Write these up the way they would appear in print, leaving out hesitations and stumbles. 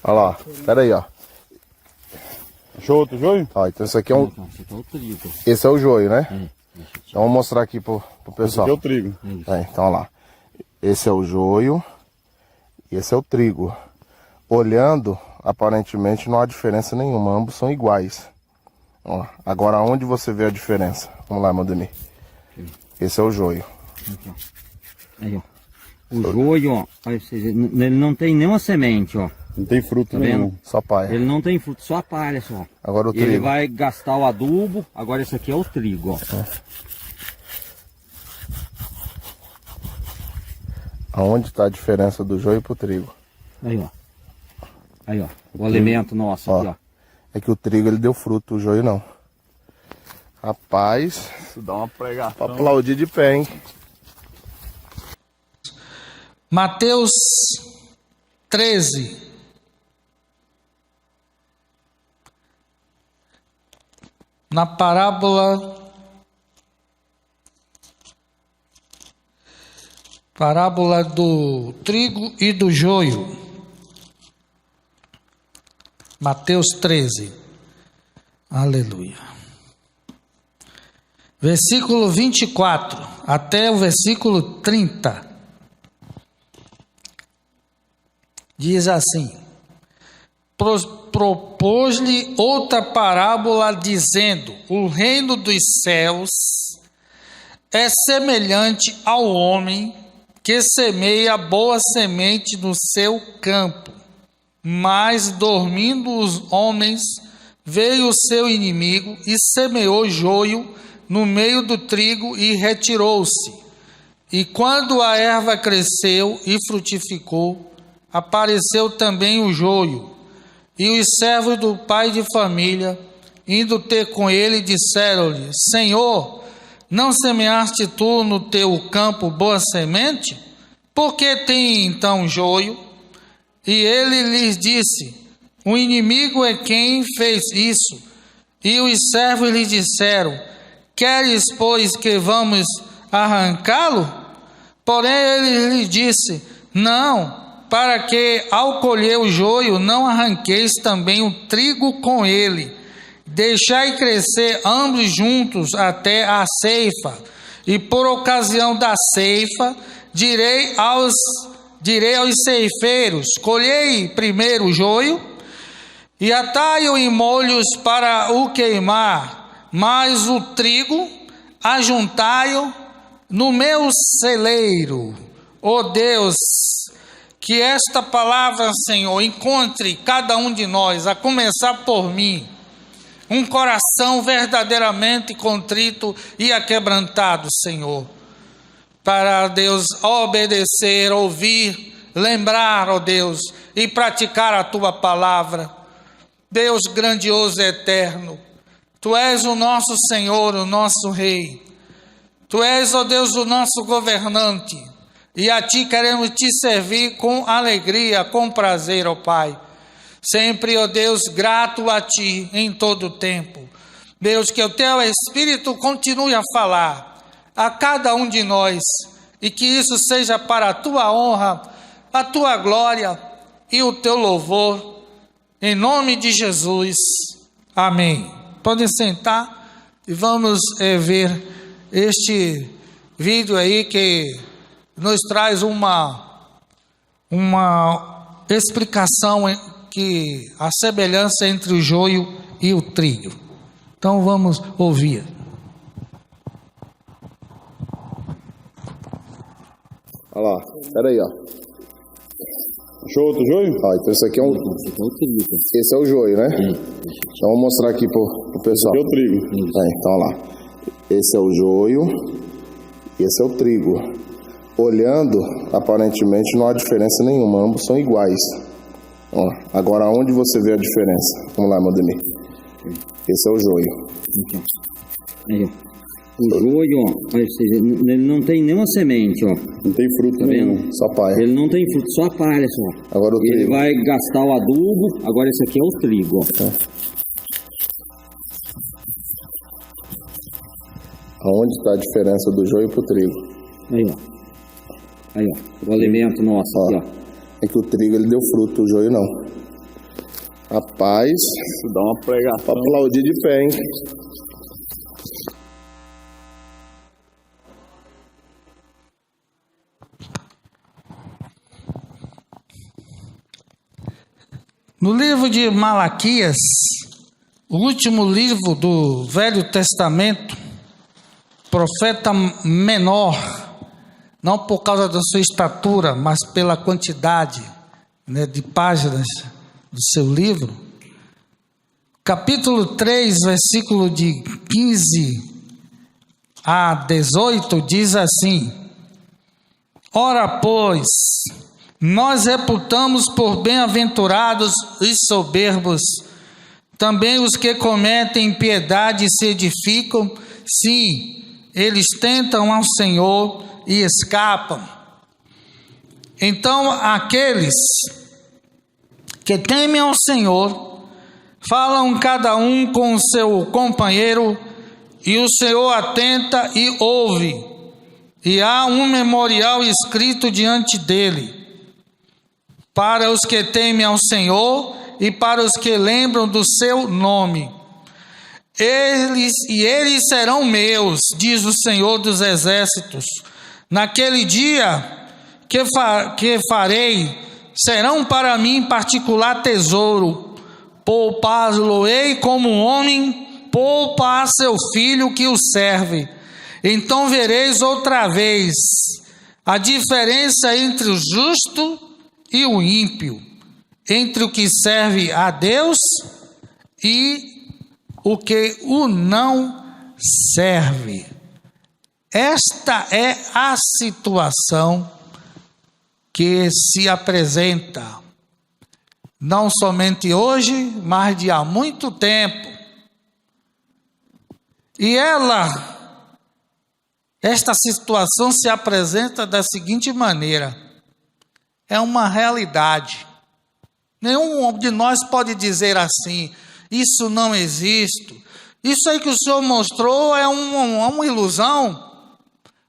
Olha lá, pera aí, ó. Achou outro joio? Ó, então esse aqui é um... Esse aqui é o trigo. Esse é o joio, né? Esse Então vou mostrar aqui pro Esse pessoal. aqui é o trigo. Então olha lá. Esse é o joio e esse é o trigo. Olhando, aparentemente não há diferença nenhuma, ambos são iguais. Ó, agora onde você vê a diferença? Vamos lá, Madeni. Esse é o joio. Aqui, ó. Aí, ó. O joio, ó, aí vocês, ele não tem nenhuma semente, ó. Não tem fruto Tá nenhum. vendo? Só palha. Ele não tem fruto, só a palha só. Agora o Ele trigo. vai gastar o adubo, agora esse aqui é o trigo, ó. Aonde está a diferença do joio pro trigo? Aí, ó. Aí, ó. O alimento nosso aqui, ó. É que o trigo ele deu fruto, o joio não. Rapaz, Isso dá uma pregação. pra aplaudir de pé, hein? Mateus 13. Na parábola do trigo e do joio. Mateus 13. Aleluia. Versículo 24 até o versículo 30. Diz assim: propôs-lhe outra parábola, dizendo: o reino dos céus é semelhante ao homem que semeia boa semente no seu campo. Mas, dormindo os homens, veio o seu inimigo e semeou joio no meio do trigo e retirou-se. E quando a erva cresceu e frutificou, apareceu também o joio. E os servos do pai de família, indo ter com ele, disseram-lhe: Senhor, não semeaste tu no teu campo boa semente? Por que tem então joio? E ele lhes disse: o inimigo é quem fez isso. E os servos lhe disseram: queres, pois, que vamos arrancá-lo? Porém ele lhe disse: não, para que ao colher o joio não arranqueis também o trigo com ele. Deixai crescer ambos juntos até a ceifa. E por ocasião da ceifa, direi aos ceifeiros: colhei primeiro o joio e atai-o em molhos para o queimar, mas o trigo ajuntai-o no meu celeiro. Ó Deus, que esta palavra, Senhor, encontre cada um de nós, a começar por mim, um coração verdadeiramente contrito e aquebrantado, Senhor, para, Deus, obedecer, ouvir, lembrar, ó Deus, e praticar a Tua palavra. Deus grandioso e eterno, Tu és o nosso Senhor, o nosso Rei. Tu és, ó Deus, o nosso governante. E a Ti queremos Te servir com alegria, com prazer, ó Pai. Sempre, ó Deus, grato a Ti em todo o tempo. Deus, que o Teu Espírito continue a falar a cada um de nós, e que isso seja para a Tua honra, a Tua glória e o Teu louvor, em nome de Jesus, amém. Podem sentar e vamos ver este vídeo aí que nos traz uma explicação, que a semelhança entre o joio e o trigo. Então vamos ouvir. Olha lá, pera aí, ó. Achou outro joio? Ó, então esse aqui é um... Esse aqui é o trigo. Esse é o joio, né? Então vou mostrar aqui pro pessoal. Esse aqui é o trigo. Então olha lá. Esse é o joio e esse é o trigo. Olhando, aparentemente não há diferença nenhuma, ambos são iguais. Ó, agora onde você vê a diferença? Vamos lá, Madeni. Esse é o joio. Aqui, ó. Aí, ó. O joio, ó, aí vocês, ele não tem nenhuma semente, ó. Não tem fruto Tá nenhum. vendo? Só palha. Ele não tem fruto, só a palha só. Agora o Ele trigo. vai gastar o adubo, agora esse aqui é o trigo, ó. Aonde está a diferença do joio pro trigo? Aí, ó. Aí, ó. O alimento nosso aqui, ó. É que o trigo ele deu fruto, o joio não. Rapaz, Dá uma pregação. pra aplaudir de pé, hein? No livro de Malaquias, o último livro do Velho Testamento, profeta menor, não por causa da sua estatura, mas pela quantidade, né, de páginas do seu livro, capítulo 3, versículo de 15 a 18, diz assim: Ora, pois, nós reputamos por bem-aventurados e soberbos também os que cometem impiedade e se edificam, sim, eles tentam ao Senhor e escapam. Então, aqueles que temem ao Senhor falam cada um com o seu companheiro, e o Senhor atenta e ouve, e há um memorial escrito diante dele, para os que temem ao Senhor e para os que lembram do seu nome. Eles serão meus, diz o Senhor dos Exércitos. Naquele dia que farei, serão para mim particular tesouro. Poupá-lo-ei como um homem poupa a seu filho que o serve. Então vereis outra vez a diferença entre o justo e o ímpio, entre o que serve a Deus e o que o não serve. Esta é a situação que se apresenta, não somente hoje, mas de há muito tempo. E esta situação se apresenta da seguinte maneira: é uma realidade. Nenhum de nós pode dizer assim, isso não existe, isso aí que o Senhor mostrou é uma ilusão,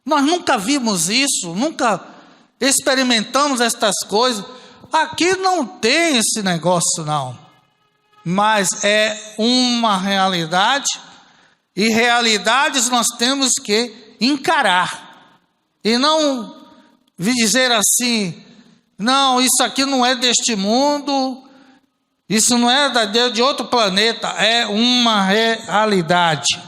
nós nunca vimos isso, nunca experimentamos estas coisas, aqui não tem esse negócio não, mas é uma realidade, e realidades nós temos que encarar, e não dizer assim, não, isso aqui não é deste mundo, isso não é de outro planeta, é uma realidade.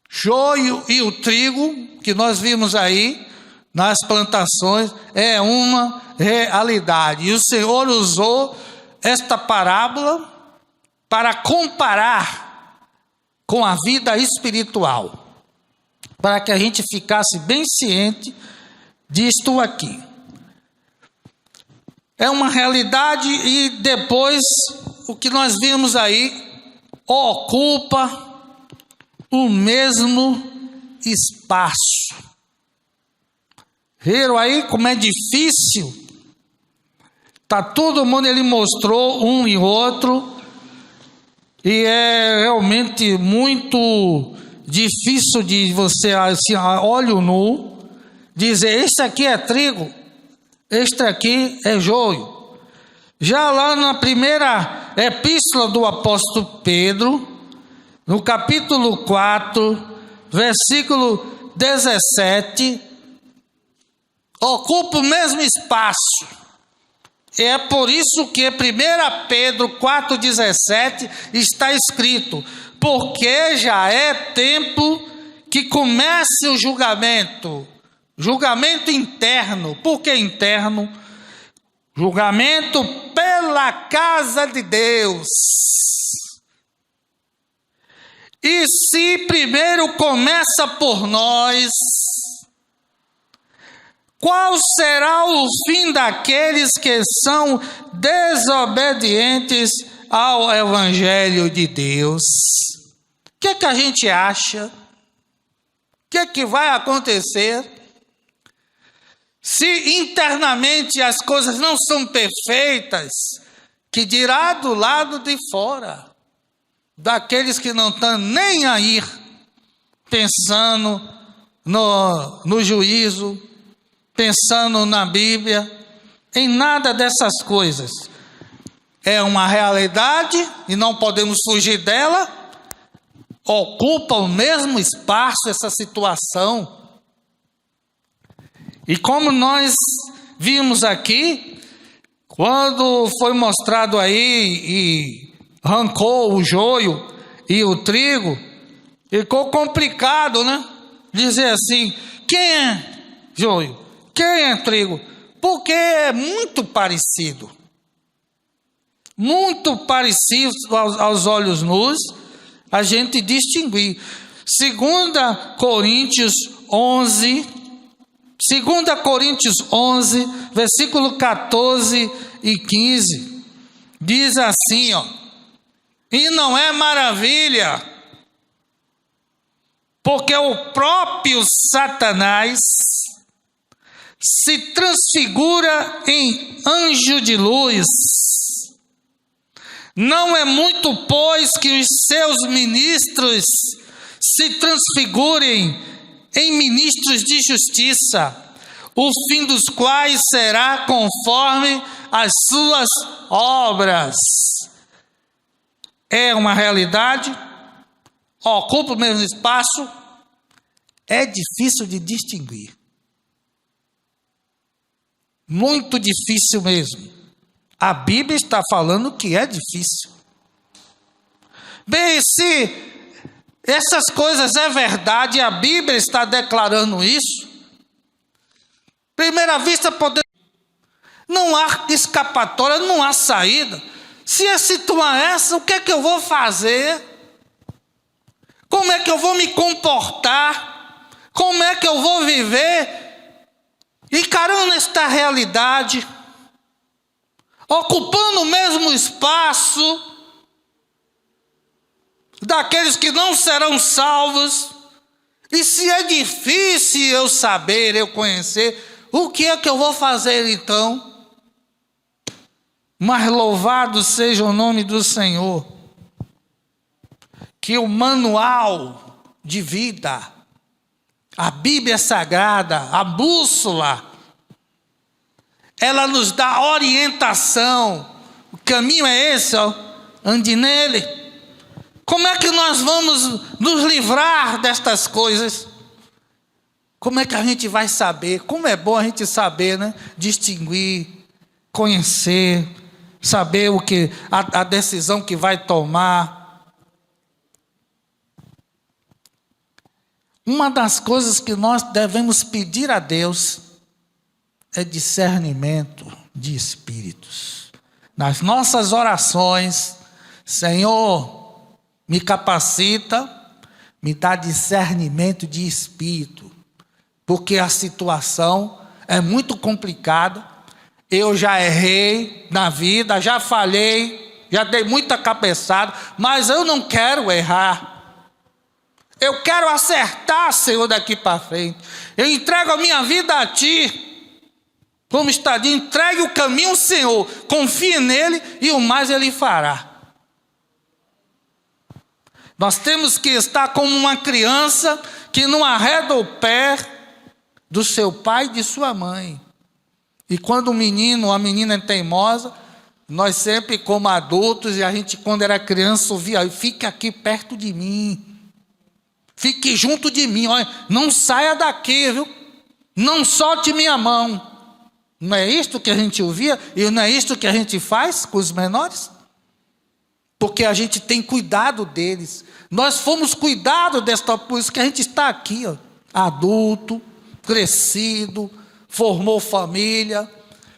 Joio e o trigo, que nós vimos aí, nas plantações, é uma realidade. E o Senhor usou esta parábola para comparar com a vida espiritual, para que a gente ficasse bem ciente disto aqui. É uma realidade, e depois o que nós vimos aí ocupa o mesmo espaço. Viram aí como é difícil? Tá todo mundo, ele mostrou um e outro, e é realmente muito difícil de você, assim, a olho nu, dizer, este aqui é trigo, este aqui é joio. Já lá na primeira epístola do apóstolo Pedro, no capítulo 4, versículo 17, ocupa o mesmo espaço. É por isso que 1 Pedro 4,17 está escrito, porque já é tempo que comece o julgamento interno. Por que interno? Julgamento pela casa de Deus. E se primeiro começa por nós, qual será o fim daqueles que são desobedientes ao Evangelho de Deus? O que a gente acha? O que vai acontecer? Se internamente as coisas não são perfeitas, que dirá do lado de fora, daqueles que não estão nem aí, pensando no juízo, pensando na Bíblia, em nada dessas coisas. é uma realidade e não podemos fugir dela. Ocupa o mesmo espaço essa situação. E como nós vimos aqui, quando foi mostrado aí e arrancou o joio e o trigo, ficou complicado, né? Dizer assim, quem é joio? Quem é trigo? Porque é muito parecido. Muito parecido aos olhos nus, a gente distinguir. 2 Coríntios 11, versículo 14 e 15, diz assim, ó: e não é maravilha, porque o próprio Satanás se transfigura em anjo de luz. Não é muito, pois, que os seus ministros se transfigurem em ministros de justiça, o fim dos quais será conforme as suas obras. É uma realidade, ocupa o mesmo espaço, é difícil de distinguir. Muito difícil mesmo. A Bíblia está falando que é difícil. Bem, se essas coisas é verdade, a Bíblia está declarando isso, primeira vista não há escapatória, não há saída. Se a situação é essa, o que é que eu vou fazer? Como é que eu vou me comportar? Como é que eu vou viver? Encarando esta realidade, ocupando o mesmo espaço daqueles que não serão salvos. E se é difícil eu saber, eu conhecer, o que é que eu vou fazer então? Mas louvado seja o nome do Senhor, que o manual de vida, a Bíblia Sagrada, a bússola, ela nos dá orientação. O caminho é esse, ó, ande nele. Como é que nós vamos nos livrar destas coisas? Como é que a gente vai saber? Como é bom a gente saber, né? Distinguir, conhecer, saber o que a decisão que vai tomar. Uma das coisas que nós devemos pedir a Deus é discernimento de espíritos. Nas nossas orações, Senhor, me capacita, me dá discernimento de espírito, porque a situação é muito complicada. Eu já errei na vida, já falhei, já dei muita cabeçada, mas eu não quero errar. Eu quero acertar, Senhor, daqui para frente. Eu entrego a minha vida a Ti. Como está dito, entregue o caminho ao Senhor, confie nele e o mais Ele fará. Nós temos que estar como uma criança que não arreda o pé do seu pai e de sua mãe. E quando o menino ou a menina é teimosa, nós sempre como adultos, e a gente quando era criança ouvia, fique aqui perto de mim, fique junto de mim, olha, não saia daqui, viu? Não solte minha mão. Não é isto que a gente ouvia? E não é isto que a gente faz com os menores? Porque a gente tem cuidado deles. Nós fomos cuidados desta, por isso que a gente está aqui, ó, adulto, crescido, formou família,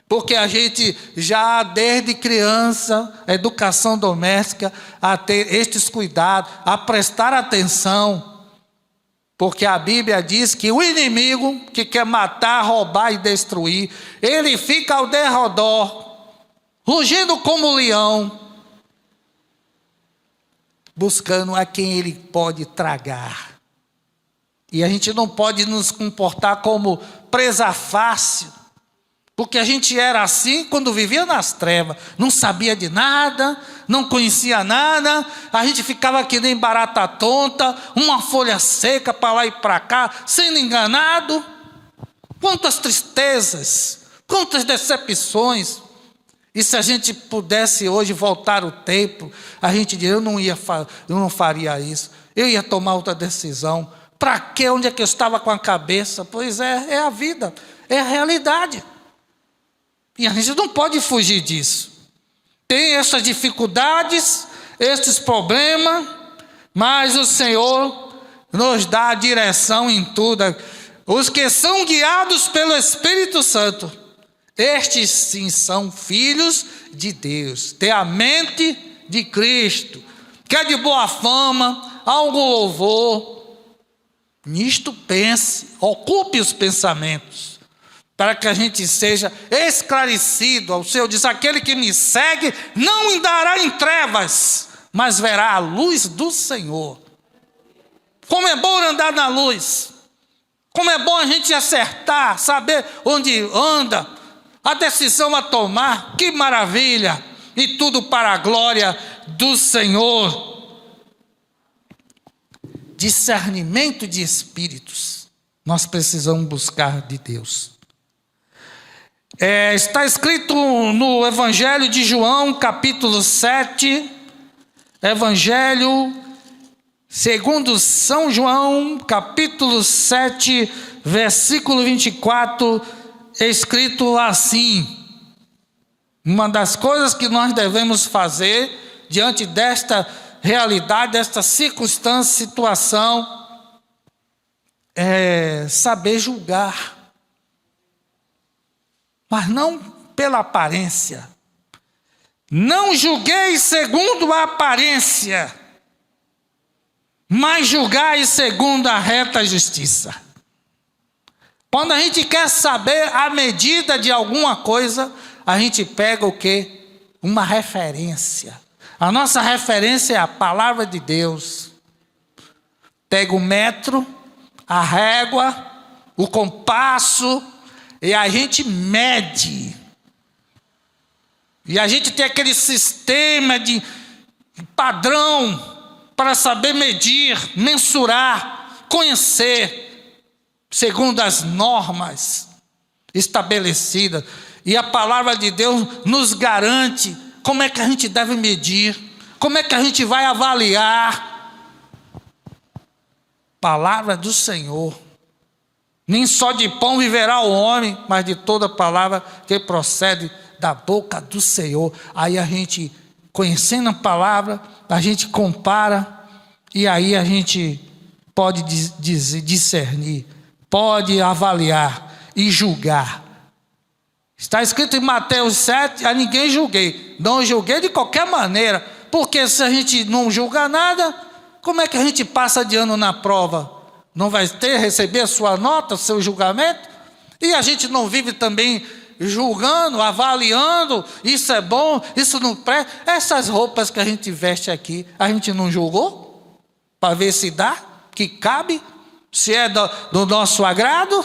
porque a gente já desde criança, a educação doméstica, a ter estes cuidados, a prestar atenção. Porque a Bíblia diz que o inimigo que quer matar, roubar e destruir, ele fica ao derredor, rugindo como leão, buscando a quem ele pode tragar. E a gente não pode nos comportar como presa fácil, porque a gente era assim quando vivia nas trevas, não sabia de nada, não conhecia nada, a gente ficava que nem barata tonta, uma folha seca para lá e para cá, sendo enganado. Quantas tristezas, quantas decepções. E se a gente pudesse hoje voltar o tempo, a gente diria, eu não faria isso, eu ia tomar outra decisão. Para quê? Onde é que eu estava com a cabeça? Pois é a vida, é a realidade. E a gente não pode fugir disso. Tem essas dificuldades, esses problemas, mas o Senhor nos dá a direção em tudo. Os que são guiados pelo Espírito Santo, estes sim são filhos de Deus, têm a mente de Cristo, que é de boa fama, algum louvor. Nisto pense, ocupe os pensamentos, para que a gente seja esclarecido. Ao Senhor diz, aquele que me segue não andará em trevas, mas verá a luz do Senhor. Como é bom andar na luz, como é bom a gente acertar, saber onde anda, a decisão a tomar, que maravilha, e tudo para a glória do Senhor. Discernimento de espíritos, nós precisamos buscar de Deus. Está escrito no Evangelho de João, capítulo 7, Evangelho segundo São João, capítulo 7, versículo 24, escrito assim: uma das coisas que nós devemos fazer diante desta realidade, desta circunstância, situação, é saber julgar, mas não pela aparência. Não julgueis segundo a aparência, mas julgai segundo a reta justiça. Quando a gente quer saber a medida de alguma coisa, a gente pega o quê? Uma referência. A nossa referência é a palavra de Deus. Pega o metro, a régua, o compasso, e a gente mede. E a gente tem aquele sistema de padrão para saber medir, mensurar, conhecer, segundo as normas estabelecidas. E a palavra de Deus nos garante como é que a gente deve medir, como é que a gente vai avaliar. Palavra do Senhor. Nem só de pão viverá o homem, mas de toda palavra que procede da boca do Senhor. Aí a gente, conhecendo a palavra, a gente compara, e aí a gente pode discernir, pode avaliar e julgar. Está escrito em Mateus 7, a ninguém julguei. Não julguei de qualquer maneira, porque se a gente não julga nada, como é que a gente passa de ano na prova? Não vai receber a sua nota, o seu julgamento? E a gente não vive também julgando, avaliando, isso é bom, isso não presta. Essas roupas que a gente veste aqui, a gente não julgou? Para ver se dá, que cabe, se é do nosso agrado?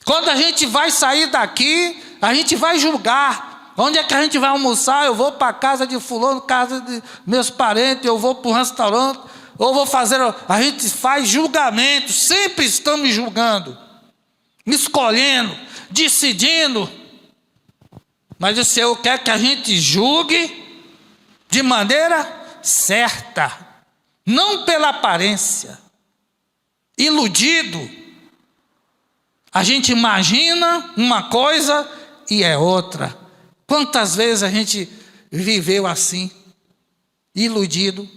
Quando a gente vai sair daqui, a gente vai julgar. Onde é que a gente vai almoçar? Eu vou para a casa de fulano, casa de meus parentes, eu vou para um restaurante, ou vou fazer... A gente faz julgamento, sempre estamos julgando, escolhendo, decidindo. Mas o Senhor quer que a gente julgue de maneira certa, não pela aparência. Iludido, a gente imagina uma coisa e é outra. Quantas vezes a gente viveu assim, iludido?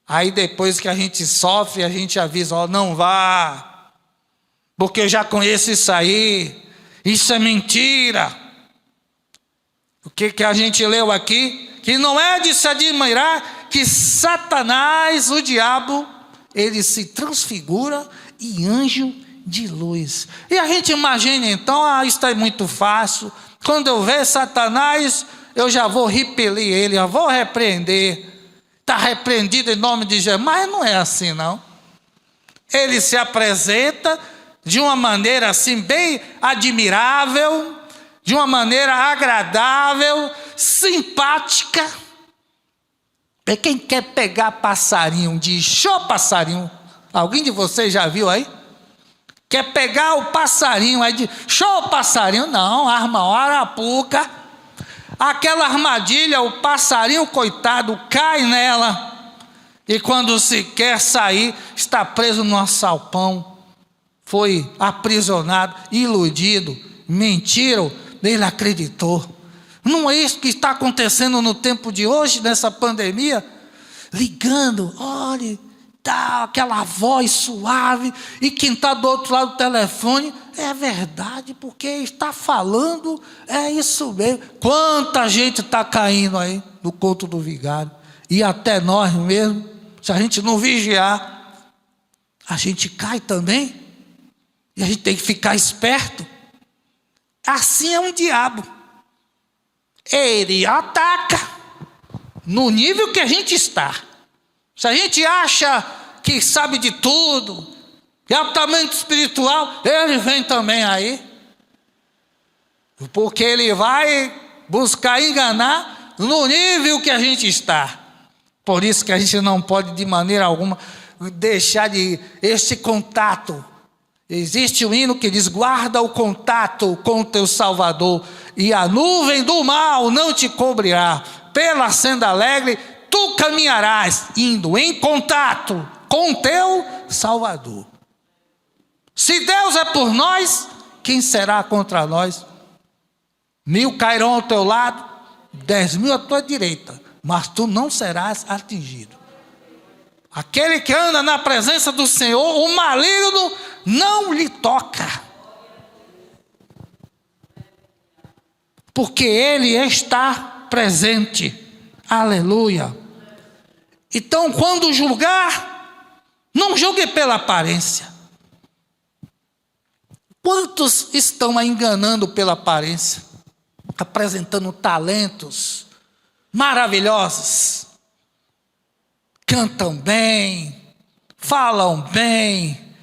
Aí depois que a gente sofre, a gente avisa, ó, não vá, porque eu já conheço isso aí, isso é mentira. O que a gente leu aqui? Que não é de se admirar que Satanás, o diabo, ele se transfigura em anjo de luz. E a gente imagina então, isso é muito fácil. Quando eu ver Satanás, eu já vou repelir ele, já vou repreender. Está repreendido em nome de Jesus. Mas não é assim, não. Ele se apresenta de uma maneira assim bem admirável, de uma maneira agradável, simpática. E quem quer pegar passarinho, diz, show passarinho. Alguém de vocês já viu aí? Quer pegar o passarinho, aí diz, show passarinho. Não, arma uma arapuca, Aquela armadilha, o passarinho coitado cai nela, e quando se quer sair, está preso no assalpão, foi aprisionado, iludido, mentiram, ele acreditou. Não é isso que está acontecendo no tempo de hoje, nessa pandemia? Ligando, olhe, tá aquela voz suave, e quem está do outro lado do telefone, é verdade, porque está falando, é isso mesmo. Quanta gente está caindo aí no conto do vigário, e até nós mesmos, se a gente não vigiar, a gente cai também, e a gente tem que ficar esperto. Assim é um diabo, ele ataca no nível que a gente está. Se a gente acha que sabe de tudo, e altamente espiritual, ele vem também aí, porque ele vai buscar enganar no nível que a gente está. Por isso que a gente não pode de maneira alguma deixar de esse contato. Existe um hino que diz: guarda o contato com o teu Salvador, e a nuvem do mal não te cobrirá. Pela senda alegre tu caminharás, indo em contato com o teu Salvador. Se Deus é por nós, quem será contra nós? 1000 cairão ao teu lado, 10.000 à tua direita, mas tu não serás atingido. Aquele que anda na presença do Senhor, o maligno não lhe toca, porque ele está presente. Aleluia. Então, quando julgar, não julgue pela aparência. Quantos estão enganando pela aparência, apresentando talentos maravilhosos, cantam bem, falam bem,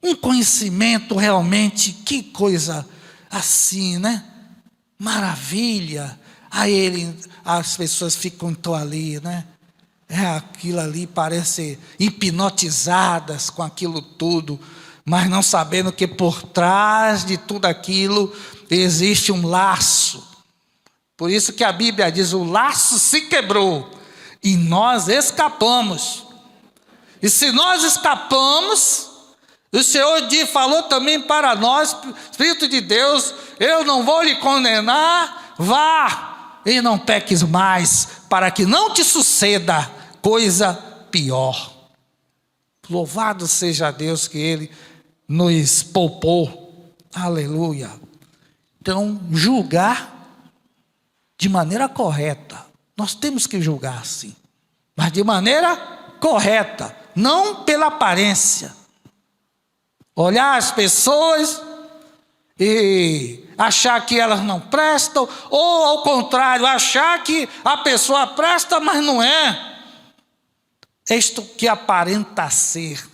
um conhecimento realmente, que coisa assim, né? Maravilha. Aí as pessoas ficam então ali, né? Aquilo ali parece hipnotizadas com aquilo tudo, mas não sabendo que por trás de tudo aquilo existe um laço. Por isso que a Bíblia diz: o laço se quebrou e nós escapamos. E se nós escapamos, o Senhor falou também para nós, Espírito de Deus: eu não vou lhe condenar, vá e não peques mais, para que não te suceda coisa pior. Louvado seja Deus que Ele nos poupou. Aleluia. Então, julgar de maneira correta. Nós temos que julgar sim, mas de maneira correta, não pela aparência. Olhar as pessoas e achar que elas não prestam, ou ao contrário, achar que a pessoa presta, mas não é. Isto que aparenta ser.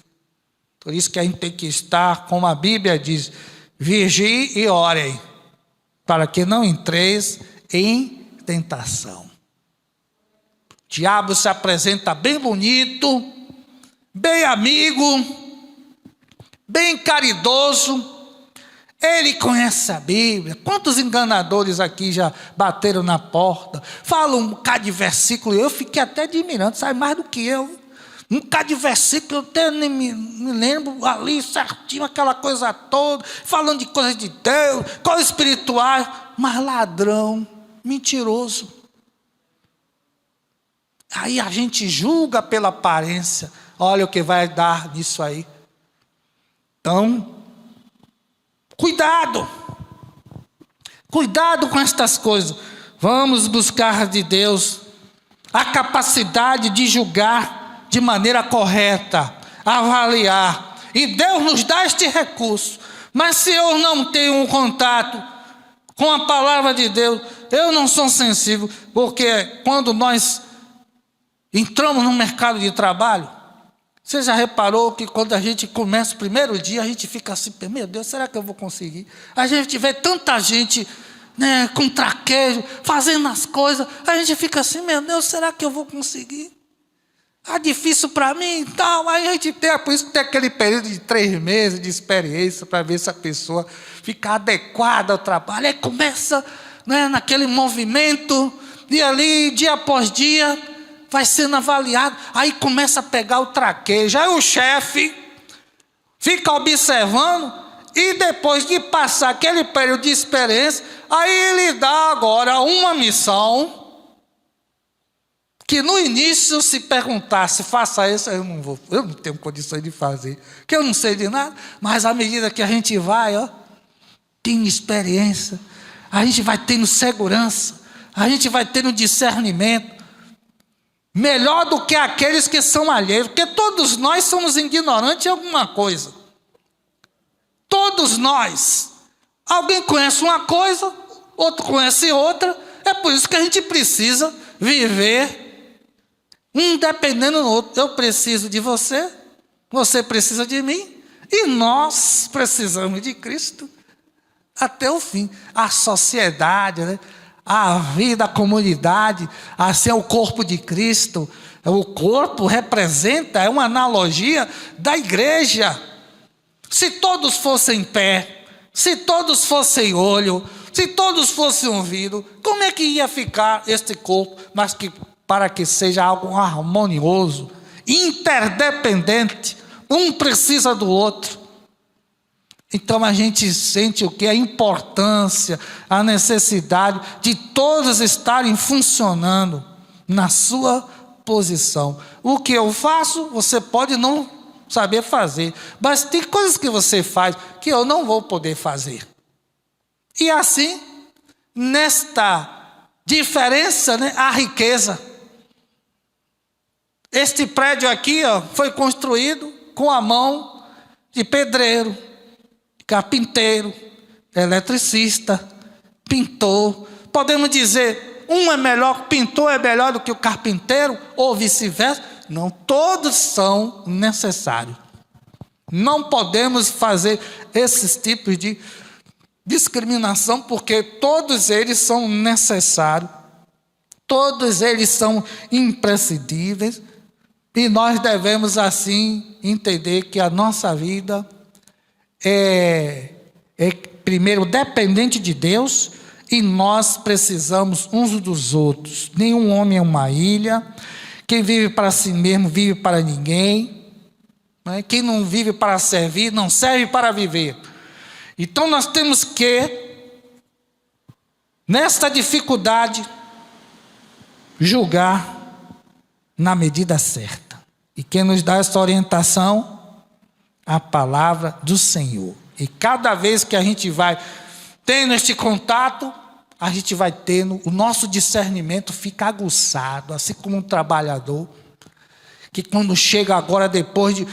Por isso que a gente tem que estar, como a Bíblia diz: vigie e orem, para que não entreis em tentação. O diabo se apresenta bem bonito, bem amigo, bem caridoso. Ele conhece a Bíblia. Quantos enganadores aqui já bateram na porta, falam um bocado de versículo, eu fiquei até admirando, sabe mais do que eu. Um bocado de versículo, eu até nem me lembro ali certinho, aquela coisa toda, falando de coisas de Deus, coisas espirituais, mas ladrão, mentiroso. Aí a gente julga pela aparência. Olha o que vai dar nisso aí. Então, cuidado com estas coisas. Vamos buscar de Deus a capacidade de julgar de maneira correta, avaliar. E Deus nos dá este recurso. Mas se eu não tenho um contato com a palavra de Deus, eu não sou sensível, porque quando nós entramos no mercado de trabalho, você já reparou que quando a gente começa o primeiro dia, a gente fica assim: meu Deus, será que eu vou conseguir? A gente vê tanta gente, né, com traquejo, fazendo as coisas, a gente fica assim: meu Deus, será que eu vou conseguir? Ah, difícil para mim e tal. Aí a gente tem, por isso que tem aquele período de 3 meses de experiência, para ver se a pessoa fica adequada ao trabalho. Aí começa né, naquele movimento, e ali, dia após dia, vai sendo avaliado. Aí começa a pegar o traquejo. Aí o chefe fica observando, e depois de passar aquele período de experiência, aí ele dá agora uma missão, que no início, se perguntasse, faça isso, eu não tenho condições de fazer, que eu não sei de nada, mas à medida que a gente vai, tendo experiência, a gente vai tendo segurança, a gente vai tendo discernimento, melhor do que aqueles que são alheios, porque todos nós somos ignorantes em alguma coisa. Todos nós. Alguém conhece uma coisa, outro conhece outra, é por isso que a gente precisa viver um dependendo do outro. Eu preciso de você, você precisa de mim, e nós precisamos de Cristo até o fim. A sociedade, né? A vida, a comunidade, assim é o corpo de Cristo. O corpo representa, é uma analogia da igreja. Se todos fossem pé, se todos fossem olho, se todos fossem ouvido, como é que ia ficar este corpo? Mas que para que seja algo harmonioso, interdependente, um precisa do outro. Então a gente sente o que? A importância, a necessidade de todos estarem funcionando na sua posição. O que eu faço, você pode não saber fazer, mas tem coisas que você faz que eu não vou poder fazer. E assim, nesta diferença, né, a riqueza. Este prédio aqui, foi construído com a mão de pedreiro, carpinteiro, eletricista, pintor. Podemos dizer, um é melhor, pintor é melhor do que o carpinteiro, ou vice-versa? Não, todos são necessários. Não podemos fazer esses tipos de discriminação, porque todos eles são necessários, todos eles são imprescindíveis, e nós devemos assim entender que a nossa vida é primeiro dependente de Deus, e nós precisamos uns dos outros. Nenhum homem é uma ilha. Quem vive para si mesmo vive para ninguém, né? Quem não vive para servir não serve para viver. Então nós temos que, nesta dificuldade, julgar na medida certa. E quem nos dá essa orientação? A palavra do Senhor. E cada vez que a gente vai tendo este contato, a gente vai tendo, o nosso discernimento fica aguçado, assim como um trabalhador, que quando chega agora, depois de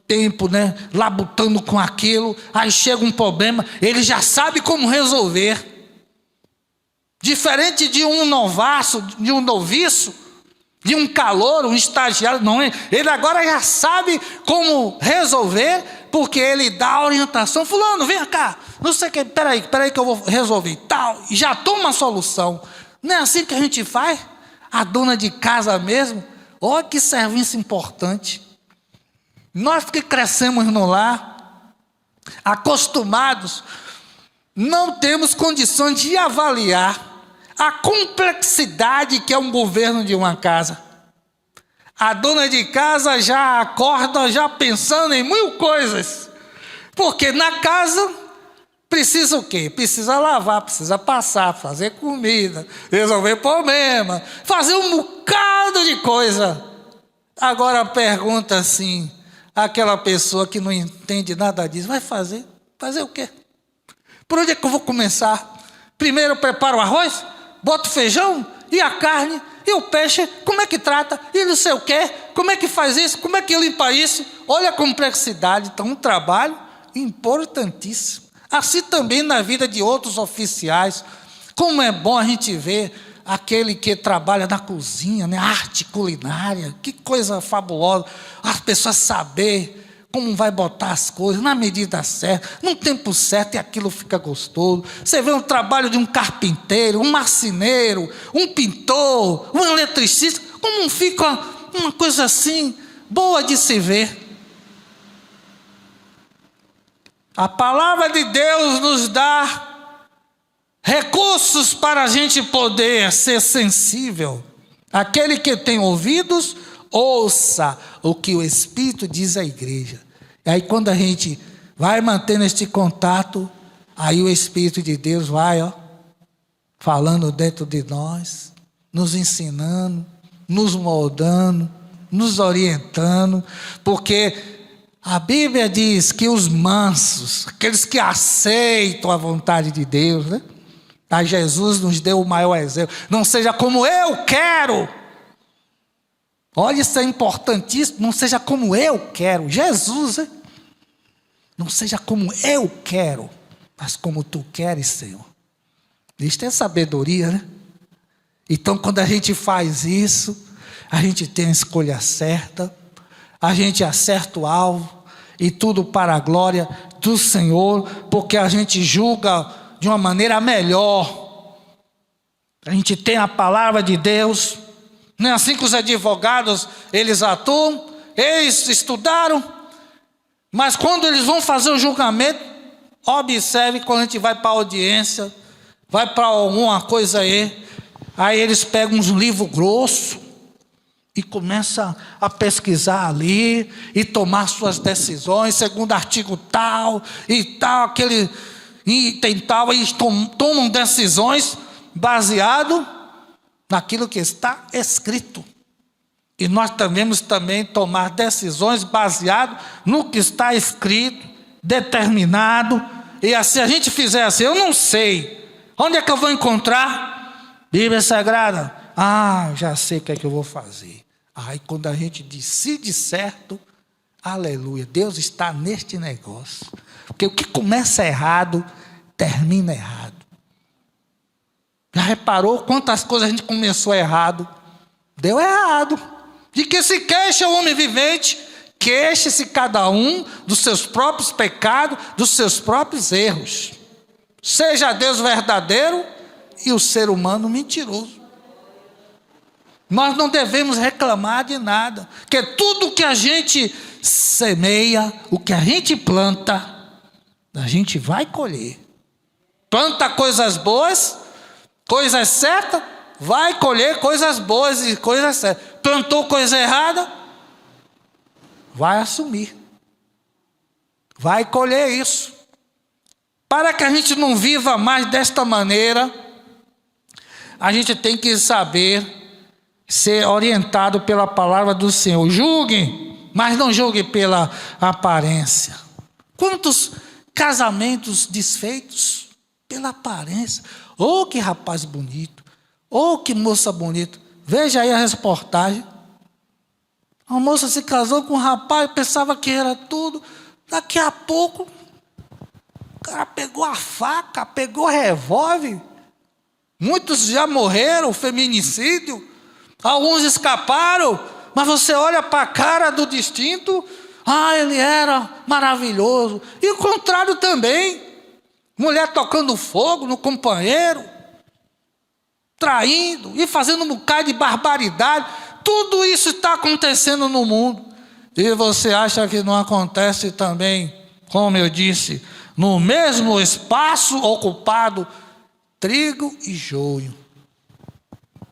tempo, né, labutando com aquilo, aí chega um problema, ele já sabe como resolver. Diferente de um novaço, de um noviço, de um calouro, um estagiário, não é? Ele agora já sabe como resolver, porque ele dá a orientação. Fulano, vem cá, não sei o que, peraí que eu vou resolver, tal, e já toma a solução. Não é assim que a gente faz? A dona de casa mesmo, olha que serviço importante. Nós que crescemos no lar, acostumados, não temos condições de avaliar a complexidade que é um governo de uma casa. A dona de casa já acorda já pensando em mil coisas, porque na casa precisa o quê? Precisa lavar, precisa passar, fazer comida, resolver problema, fazer um bocado de coisa. Agora pergunta assim, aquela pessoa que não entende nada disso, vai fazer o quê? Por onde é que eu vou começar? Primeiro eu preparo o arroz, boto o feijão e a carne e o peixe, como é que trata? E não sei o quê, como é que faz isso? Como é que limpa isso? Olha a complexidade. Então um trabalho importantíssimo. Assim também na vida de outros oficiais. Como é bom a gente ver aquele que trabalha na cozinha, né? Arte culinária, que coisa fabulosa. As pessoas saber como vai botar as coisas na medida certa, no tempo certo, e aquilo fica gostoso. Você vê o trabalho de um carpinteiro, um marceneiro, um pintor, um eletricista, como fica uma coisa assim, boa de se ver. A palavra de Deus nos dá recursos para a gente poder ser sensível. Aquele que tem ouvidos, ouça o que o Espírito diz à igreja. E aí quando a gente vai mantendo este contato, aí o Espírito de Deus vai, falando dentro de nós, nos ensinando, nos moldando, nos orientando, porque a Bíblia diz que os mansos, aqueles que aceitam a vontade de Deus, né? A Jesus nos deu o maior exemplo. Não seja como eu quero. Olha, isso é importantíssimo. Não seja como eu quero. Jesus, né? Não seja como eu quero, mas como tu queres, Senhor. Isto é sabedoria, né? Então, quando a gente faz isso, a gente tem a escolha certa, a gente acerta o alvo, e tudo para a glória do Senhor, porque a gente julga de uma maneira melhor. A gente tem a palavra de Deus. Não é assim que os advogados, eles atuam, eles estudaram, mas quando eles vão fazer o julgamento, observe quando a gente vai para a audiência, vai para alguma coisa aí eles pegam uns livros grossos e começam a pesquisar ali e tomar suas decisões, segundo artigo tal e tal, aquele item tal, e tomam decisões baseado naquilo que está escrito. E nós devemos também tomar decisões baseado no que está escrito, determinado. E assim, a gente fizer assim, eu não sei, onde é que eu vou encontrar? Bíblia Sagrada. Já sei o que é que eu vou fazer. Aí quando a gente decide certo, aleluia, Deus está neste negócio. Porque o que começa errado, termina errado. Já reparou quantas coisas a gente começou errado? Deu errado. De que se queixa o homem vivente, queixe-se cada um dos seus próprios pecados, dos seus próprios erros. Seja Deus verdadeiro e o ser humano mentiroso. Nós não devemos reclamar de nada, porque tudo que a gente semeia, o que a gente planta, a gente vai colher. Planta coisas boas, coisas certas, vai colher coisas boas e coisas certas. Plantou coisa errada, vai assumir. Vai colher isso. Para que a gente não viva mais desta maneira, a gente tem que saber ser orientado pela palavra do Senhor. Julguem, mas não julguem pela aparência. Quantos casamentos desfeitos pela aparência? Oh, que rapaz bonito. Oh, que moça bonita. Veja aí a reportagem. A moça se casou com um rapaz, pensava que era tudo. Daqui a pouco, o cara pegou a faca, pegou o revólver. Muitos já morreram, feminicídio. Alguns escaparam, mas você olha para a cara do distinto, ele era maravilhoso. E o contrário também. Mulher tocando fogo no companheiro, traindo e fazendo um bocado de barbaridade. Tudo isso está acontecendo no mundo. E você acha que não acontece também, como eu disse, no mesmo espaço ocupado, trigo e joio.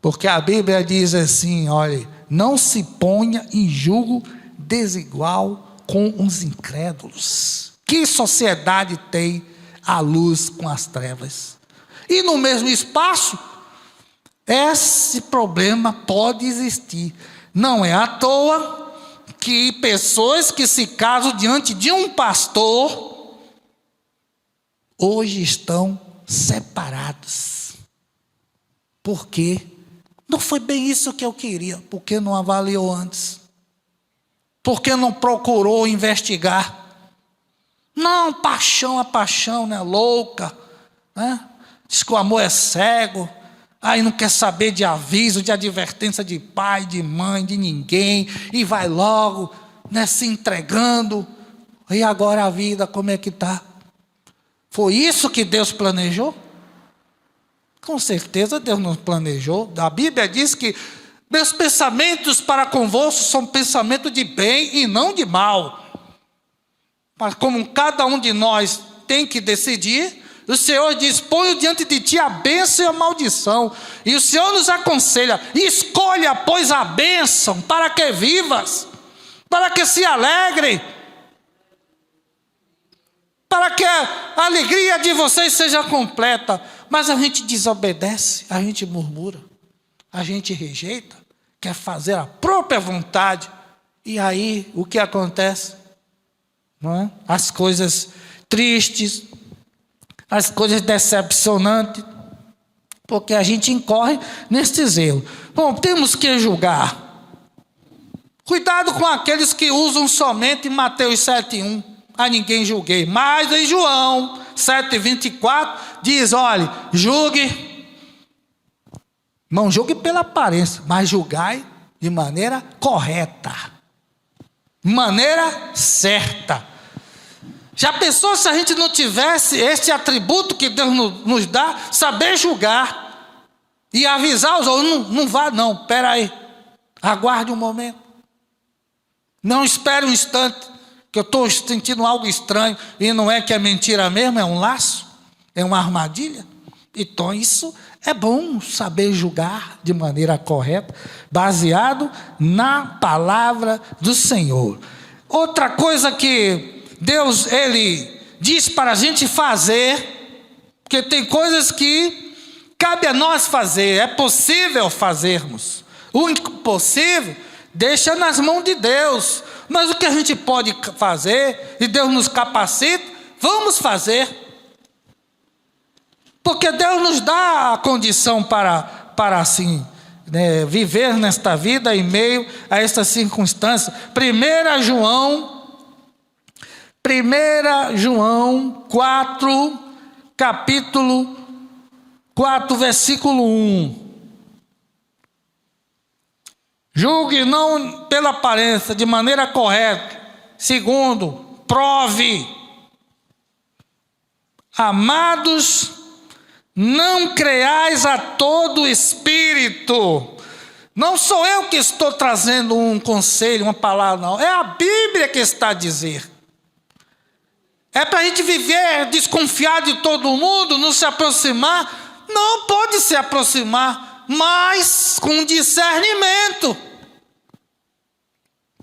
Porque a Bíblia diz assim, olha, não se ponha em julgo desigual com os incrédulos. Que sociedade tem a luz com as trevas? E no mesmo espaço, esse problema pode existir. Não é à toa que pessoas que se casam diante de um pastor, hoje estão separados. Por quê? Não foi bem isso que eu queria. Por que não avaliou antes? Por que não procurou investigar? Não, paixão, a paixão, né? Louca, né? Diz que o amor é cego. Aí não quer saber de aviso, de advertência de pai, de mãe, de ninguém. E vai logo, né? Se entregando. E agora a vida, como é que está? Foi isso que Deus planejou? Com certeza Deus nos planejou. A Bíblia diz que meus pensamentos para convosco são pensamentos de bem e não de mal. Mas como cada um de nós tem que decidir, O Senhor diz: ponho diante de ti a bênção e a maldição. E o Senhor nos aconselha: escolha, pois, a bênção, para que vivas, para que se alegre, para que a alegria de vocês seja completa. Mas a gente desobedece, a gente murmura, a gente rejeita, quer fazer a própria vontade. E aí, o que acontece? Não é? As coisas tristes, as coisas decepcionantes, porque a gente incorre nesse erro. Bom, temos que julgar. Cuidado com aqueles que usam somente Mateus 7,1. A ninguém julguei. Mas em João 7,24 diz: olhe, julgue. Não julgue pela aparência, mas julgai de maneira correta, de maneira certa. Já pensou se a gente não tivesse este atributo que Deus nos dá, saber julgar e avisar os outros: não vá não, espera aí, aguarde um momento, não espere um instante, que eu estou sentindo algo estranho, e não é que é mentira mesmo, é um laço, é uma armadilha. Então isso é bom, saber julgar de maneira correta, baseado na palavra do Senhor. Outra coisa que Deus, Ele diz para a gente fazer, porque tem coisas que cabe a nós fazer, é possível fazermos. O impossível deixa nas mãos de Deus, mas o que a gente pode fazer, e Deus nos capacita, vamos fazer. Porque Deus nos dá a condição para assim, né, viver nesta vida em meio a estas circunstâncias. 1 João 4, capítulo 4, versículo 1. Julgue não pela aparência, de maneira correta. Segundo, prove. Amados, não creiais a todo espírito. Não sou eu que estou trazendo um conselho, uma palavra, não. É a Bíblia que está a dizer. É para a gente viver desconfiado de todo mundo, não se aproximar? Não pode se aproximar, mas com discernimento.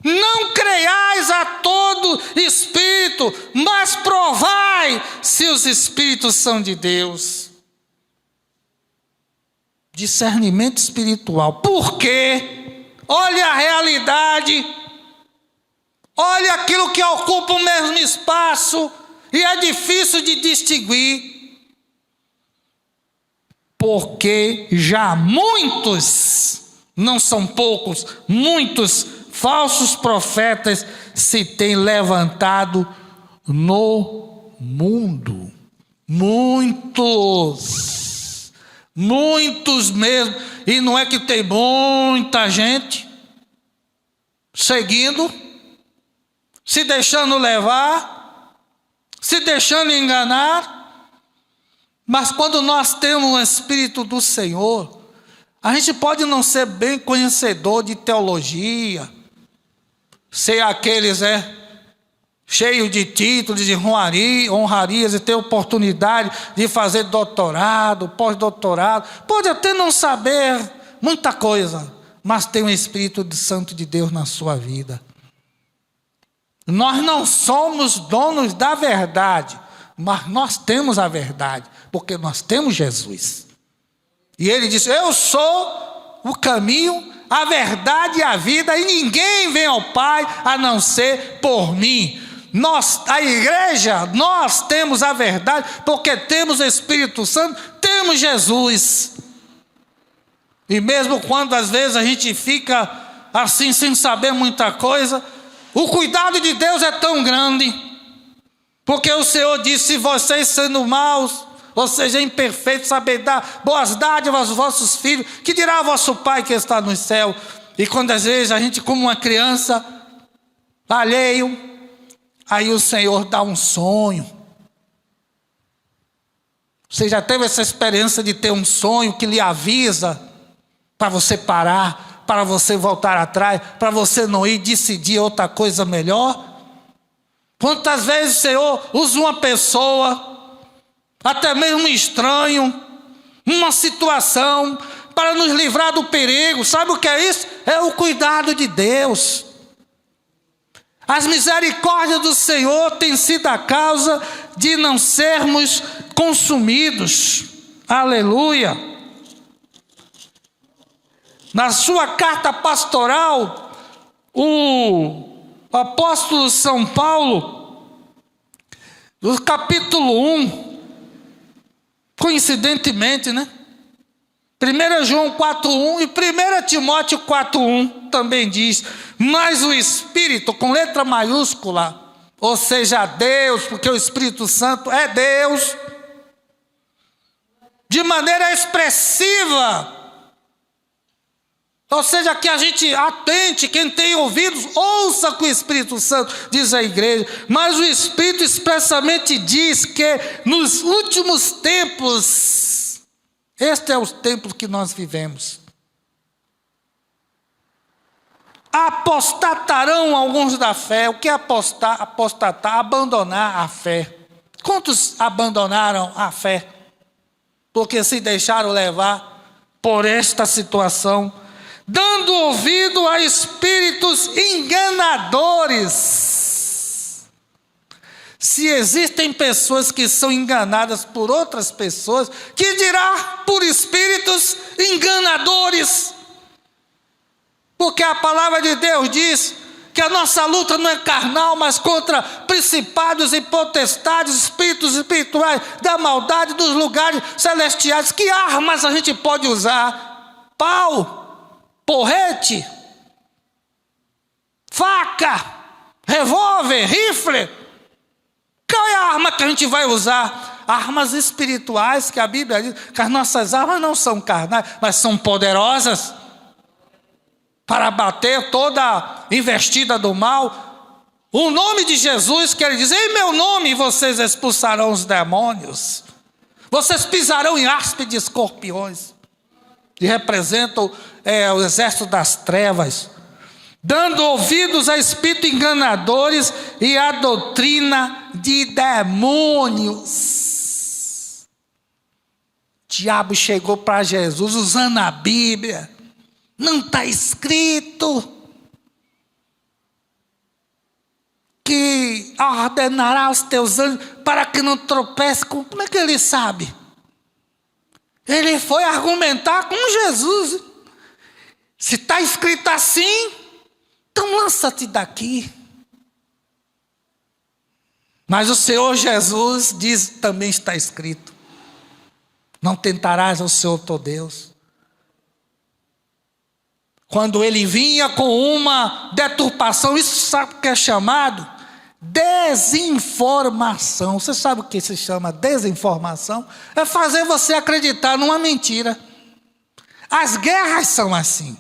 Não creiais a todo espírito, mas provai se os espíritos são de Deus. Discernimento espiritual. Por quê? Olha a realidade. Olha aquilo que ocupa o mesmo espaço e é difícil de distinguir. Porque já muitos, não são poucos, muitos falsos profetas se têm levantado no mundo. Muitos mesmo. E não é que tem muita gente seguindo, se deixando levar, se deixando enganar. Mas quando nós temos o Espírito do Senhor, a gente pode não ser bem conhecedor de teologia, ser aqueles cheio de títulos, de honrarias, e ter oportunidade de fazer doutorado, pós-doutorado. Pode até não saber muita coisa, mas tem o Espírito Santo de Deus na sua vida. Nós não somos donos da verdade, mas nós temos a verdade, porque nós temos Jesus. E ele disse: eu sou o caminho, a verdade e a vida, e ninguém vem ao Pai a não ser por mim. Nós, a igreja, nós temos a verdade, porque temos o Espírito Santo, temos Jesus. E mesmo quando às vezes a gente fica assim sem saber muita coisa, o cuidado de Deus é tão grande, porque o Senhor disse: se vocês sendo maus, ou seja, imperfeitos, saber dar boas dádivas aos vossos filhos, que dirá o vosso Pai que está no céu? E quando às vezes a gente, como uma criança, alheio, aí o Senhor dá um sonho. Você já teve essa experiência de ter um sonho que lhe avisa para você parar, para você voltar atrás, para você não ir decidir outra coisa melhor? Quantas vezes o Senhor usa uma pessoa, até mesmo um estranho, uma situação, para nos livrar do perigo. Sabe o que é isso? É o cuidado de Deus. As misericórdias do Senhor têm sido a causa de não sermos consumidos. Aleluia. Na sua carta pastoral, o apóstolo São Paulo, no capítulo 1, coincidentemente, né? 1 João 4,1 e 1 Timóteo 4,1 também diz: mas o Espírito, com letra maiúscula, ou seja, Deus, porque o Espírito Santo é Deus, de maneira expressiva, ou seja, que a gente atente, quem tem ouvidos, ouça com o Espírito Santo, diz a igreja. Mas o Espírito expressamente diz que nos últimos tempos, este é o tempo que nós vivemos, apostatarão alguns da fé. O que é apostatar? Abandonar a fé. Quantos abandonaram a fé? Porque se deixaram levar por esta situação, dando ouvido a espíritos enganadores. Se existem pessoas que são enganadas por outras pessoas, que dirá por espíritos enganadores? Porque a palavra de Deus diz que a nossa luta não é carnal, mas contra principados e potestades, espíritos espirituais da maldade dos lugares celestiais. Que armas a gente pode usar? Pau, porrete, faca, revólver, rifle. Qual é a arma que a gente vai usar? Armas espirituais, que a Bíblia diz que as nossas armas não são carnais, mas são poderosas para bater toda investida do mal. O nome de Jesus, que ele diz: em meu nome vocês expulsarão os demônios, vocês pisarão em áspide de escorpiões. E representam o exército das trevas, dando ouvidos a espíritos enganadores e a doutrina de demônios. O diabo chegou para Jesus usando a Bíblia. Não está escrito que ordenará os teus anjos para que não tropece com... Como é que ele sabe? Ele foi argumentar com Jesus. Se está escrito assim, então lança-te daqui. Mas o Senhor Jesus diz, também está escrito: não tentarás ao Senhor teu Deus. Quando ele vinha com uma deturpação, isso sabe o que é chamado? Desinformação. Você sabe o que se chama desinformação? É fazer você acreditar numa mentira. As guerras são assim.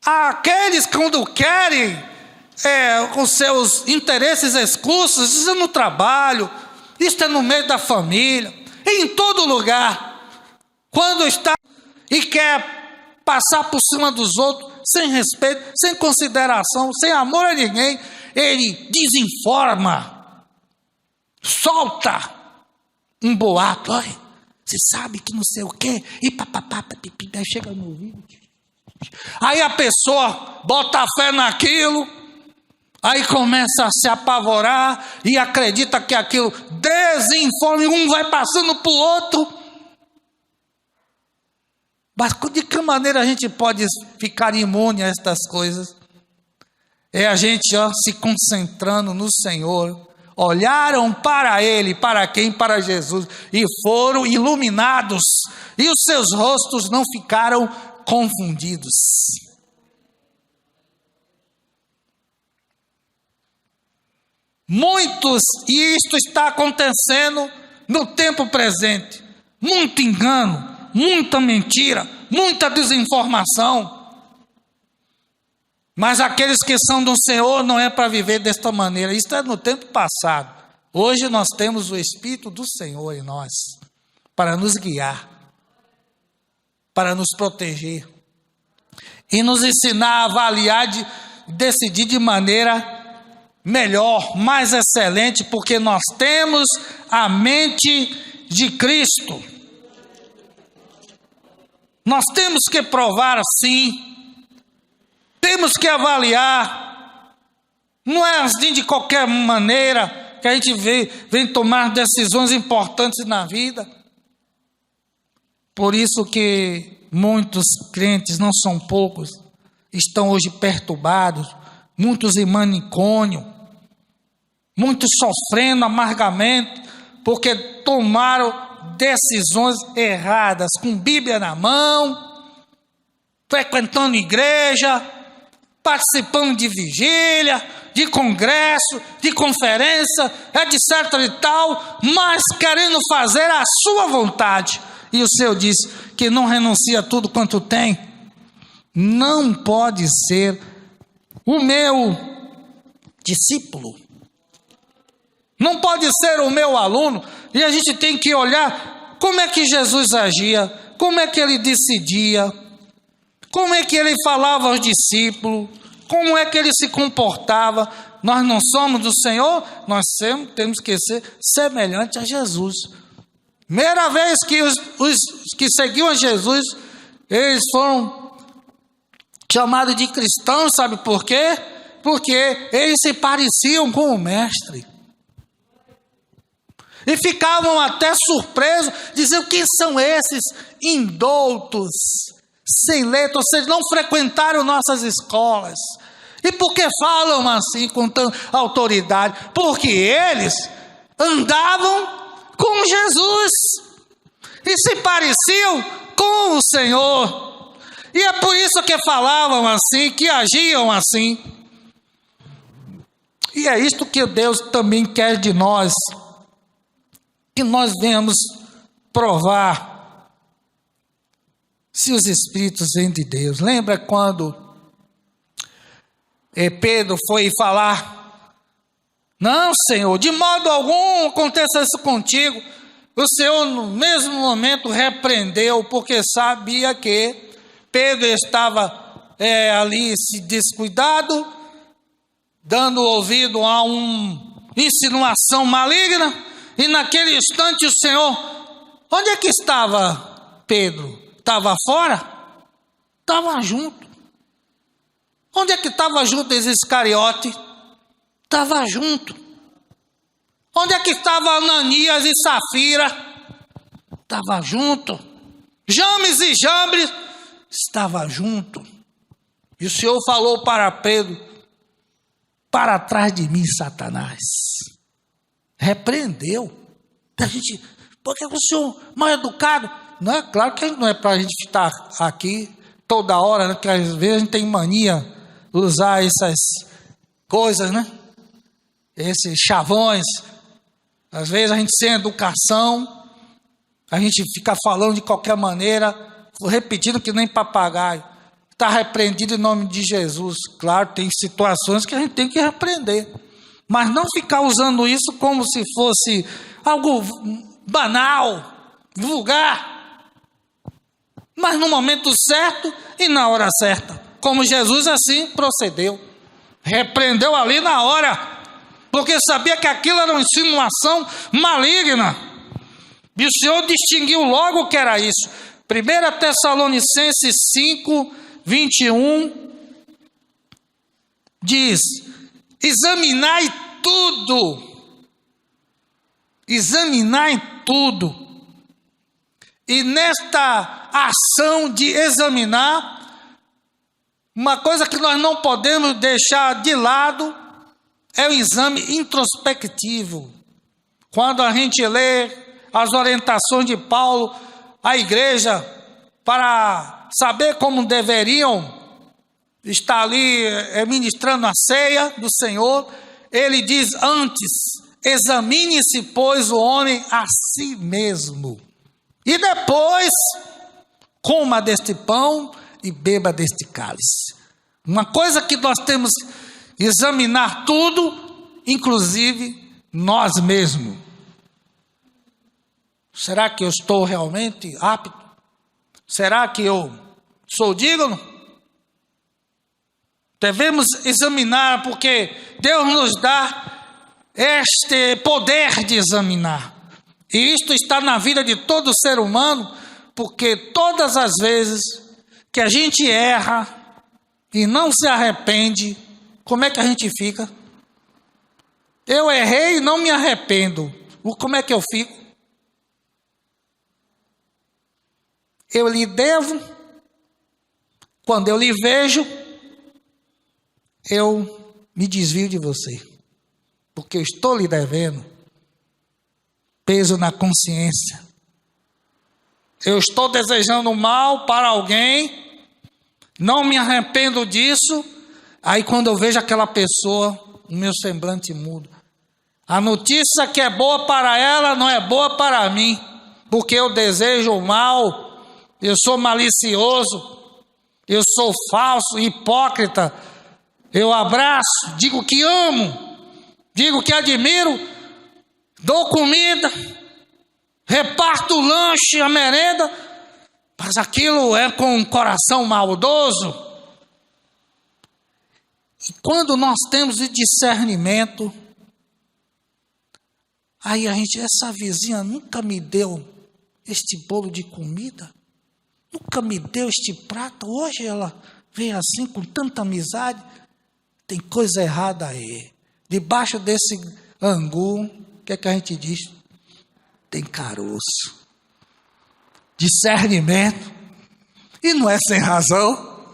Aqueles quando querem com seus interesses exclusos, isso é no trabalho, isso é no meio da família, em todo lugar. Quando está e quer passar por cima dos outros, sem respeito, sem consideração, sem amor a ninguém, ele desinforma, solta um boato. Olha, você sabe que não sei o quê, e papapá, aí chega no ouvido, aí a pessoa bota a fé naquilo, aí começa a se apavorar e acredita que aquilo desinforma, e um vai passando para o outro. Mas de que maneira a gente pode ficar imune a estas coisas? É a gente se concentrando no Senhor. Olharam para Ele, para quem? Para Jesus, e foram iluminados, e os seus rostos não ficaram confundidos. Muitos, e isto está acontecendo no tempo presente, muito engano, muita mentira, muita desinformação. Mas aqueles que são do Senhor não é para viver desta maneira. Isso é no tempo passado. Hoje nós temos o Espírito do Senhor em nós, para nos guiar, para nos proteger e nos ensinar a avaliar, decidir de maneira melhor, mais excelente, porque nós temos a mente de Cristo. Nós temos que provar sim, temos que avaliar, não é assim de qualquer maneira que a gente vem tomar decisões importantes na vida. Por isso que muitos crentes, não são poucos, estão hoje perturbados, muitos em manicômio, muitos sofrendo amargamente, porque tomaram decisões erradas, com Bíblia na mão, frequentando igreja, participando de vigília, de congresso, de conferência, etc e tal, mas querendo fazer a sua vontade. E o Senhor diz que não renuncia a tudo quanto tem. Não pode ser o meu discípulo. Não pode ser o meu aluno. E a gente tem que olhar como é que Jesus agia, como é que ele decidia, como é que ele falava aos discípulos, como é que ele se comportava. Nós não somos do Senhor, nós temos que ser semelhantes a Jesus. Primeira vez que os que seguiam a Jesus, eles foram chamados de cristãos, sabe por quê? Porque eles se pareciam com o mestre. E ficavam até surpresos, diziam: quem são esses indoutos, sem letra, ou seja, não frequentaram nossas escolas. E por que falam assim com tanta autoridade? Porque eles andavam com Jesus e se pareciam com o Senhor. E é por isso que falavam assim, que agiam assim. E é isto que Deus também quer de nós, que nós venhamos provar se os Espíritos vêm de Deus. Lembra quando Pedro foi falar: não, Senhor, de modo algum aconteça isso contigo. O Senhor no mesmo momento repreendeu, porque sabia que Pedro estava ali se descuidado, dando ouvido a uma insinuação maligna. E naquele instante o Senhor, onde é que estava Pedro? Estava fora? Estava junto. Onde é que estava junto esse Iscariote? Estava junto. Onde é que estava Ananias e Safira? Estava junto. James e Jambres? Estava junto. E o Senhor falou para Pedro: para trás de mim, Satanás. Repreendeu. Porque o Senhor mal educado. Não é claro que não é para a gente estar aqui toda hora, né? Que às vezes a gente tem mania de usar essas coisas, né? Esses chavões. Às vezes a gente sem educação, a gente fica falando de qualquer maneira, repetindo que nem papagaio. Está repreendido em nome de Jesus. Claro, tem situações que a gente tem que repreender, mas não ficar usando isso como se fosse algo banal, vulgar. Mas no momento certo e na hora certa, como Jesus assim procedeu. Repreendeu ali na hora, porque sabia que aquilo era uma insinuação maligna. E o Senhor distinguiu logo que era isso. 1 Tessalonicenses 5, 21 diz: examinai tudo. E nesta ação de examinar, uma coisa que nós não podemos deixar de lado é o exame introspectivo. Quando a gente lê as orientações de Paulo à igreja para saber como deveriam estar ali ministrando a ceia do Senhor, ele diz antes: examine-se, pois, o homem a si mesmo, e depois coma deste pão e beba deste cálice. Uma coisa que nós temos que examinar tudo, inclusive nós mesmos. Será que eu estou realmente apto? Será que eu sou digno? Devemos examinar, porque Deus nos dá este poder de examinar. E isto está na vida de todo ser humano, porque todas as vezes que a gente erra e não se arrepende, como é que a gente fica? Eu errei e não me arrependo. Como é que eu fico? Eu lhe devo, quando eu lhe vejo, eu me desvio de você, porque eu estou lhe devendo. Peso na consciência. Eu estou desejando mal para alguém, não me arrependo disso, aí quando eu vejo aquela pessoa, o meu semblante muda. A notícia que é boa para ela não é boa para mim, porque eu desejo o mal, eu sou malicioso, eu sou falso, hipócrita. Eu abraço, digo que amo, digo que admiro, dou comida, reparto o lanche, a merenda, mas aquilo é com um coração maldoso. E quando nós temos o discernimento, aí a gente, essa vizinha nunca me deu este bolo de comida, nunca me deu este prato, hoje ela veio assim com tanta amizade, tem coisa errada aí. Debaixo desse angu, o que é que a gente diz? Tem caroço. Discernimento. E não é sem razão,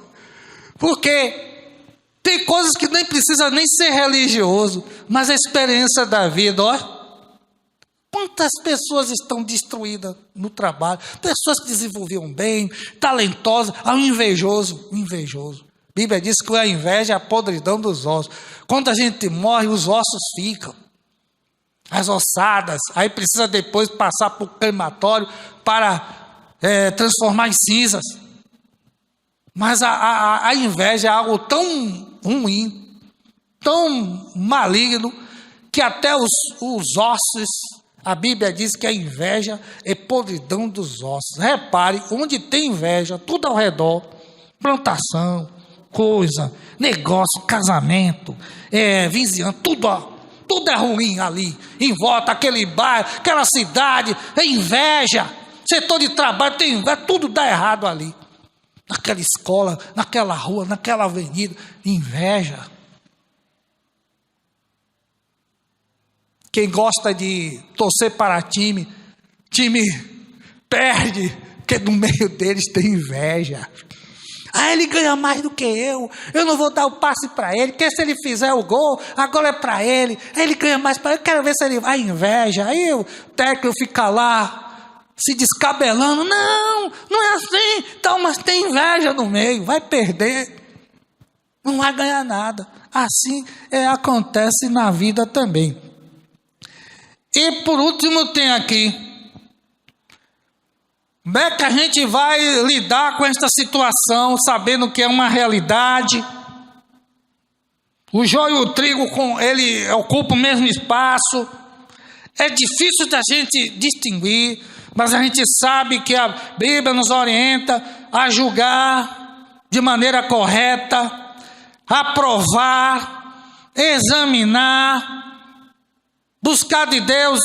porque tem coisas que nem precisa nem ser religioso, mas a experiência da vida, ó. Quantas pessoas estão destruídas no trabalho, pessoas que desenvolviam bem, talentosas, ao invejoso. A Bíblia diz que a inveja é a podridão dos ossos. Quando a gente morre, os ossos ficam, as ossadas, aí precisa depois passar por crematório para transformar em cinzas. Mas a inveja é algo tão ruim, tão maligno, que até os ossos, a Bíblia diz que a inveja é podridão dos ossos. Repare, onde tem inveja, tudo ao redor, plantação, coisa, negócio, casamento, vizinhança, tudo é ruim ali, em volta, aquele bairro, aquela cidade, é inveja, setor de trabalho tem inveja, tudo dá errado ali, naquela escola, naquela rua, naquela avenida, inveja. Quem gosta de torcer para time perde, porque no meio deles tem inveja. Ah, ele ganha mais do que eu não vou dar o passe para ele, porque se ele fizer o gol, agora é para ele, aí ele ganha mais para ele, eu quero ver se ele vai, inveja, aí o técnico fica lá, se descabelando, não é assim, então, mas tem inveja no meio, vai perder, não vai ganhar nada, assim acontece na vida também. E por último tem aqui, como é que a gente vai lidar com esta situação, sabendo que é uma realidade? O joio e o trigo, ele ocupa o mesmo espaço. É difícil da gente distinguir, mas a gente sabe que a Bíblia nos orienta a julgar de maneira correta, aprovar, examinar, buscar de Deus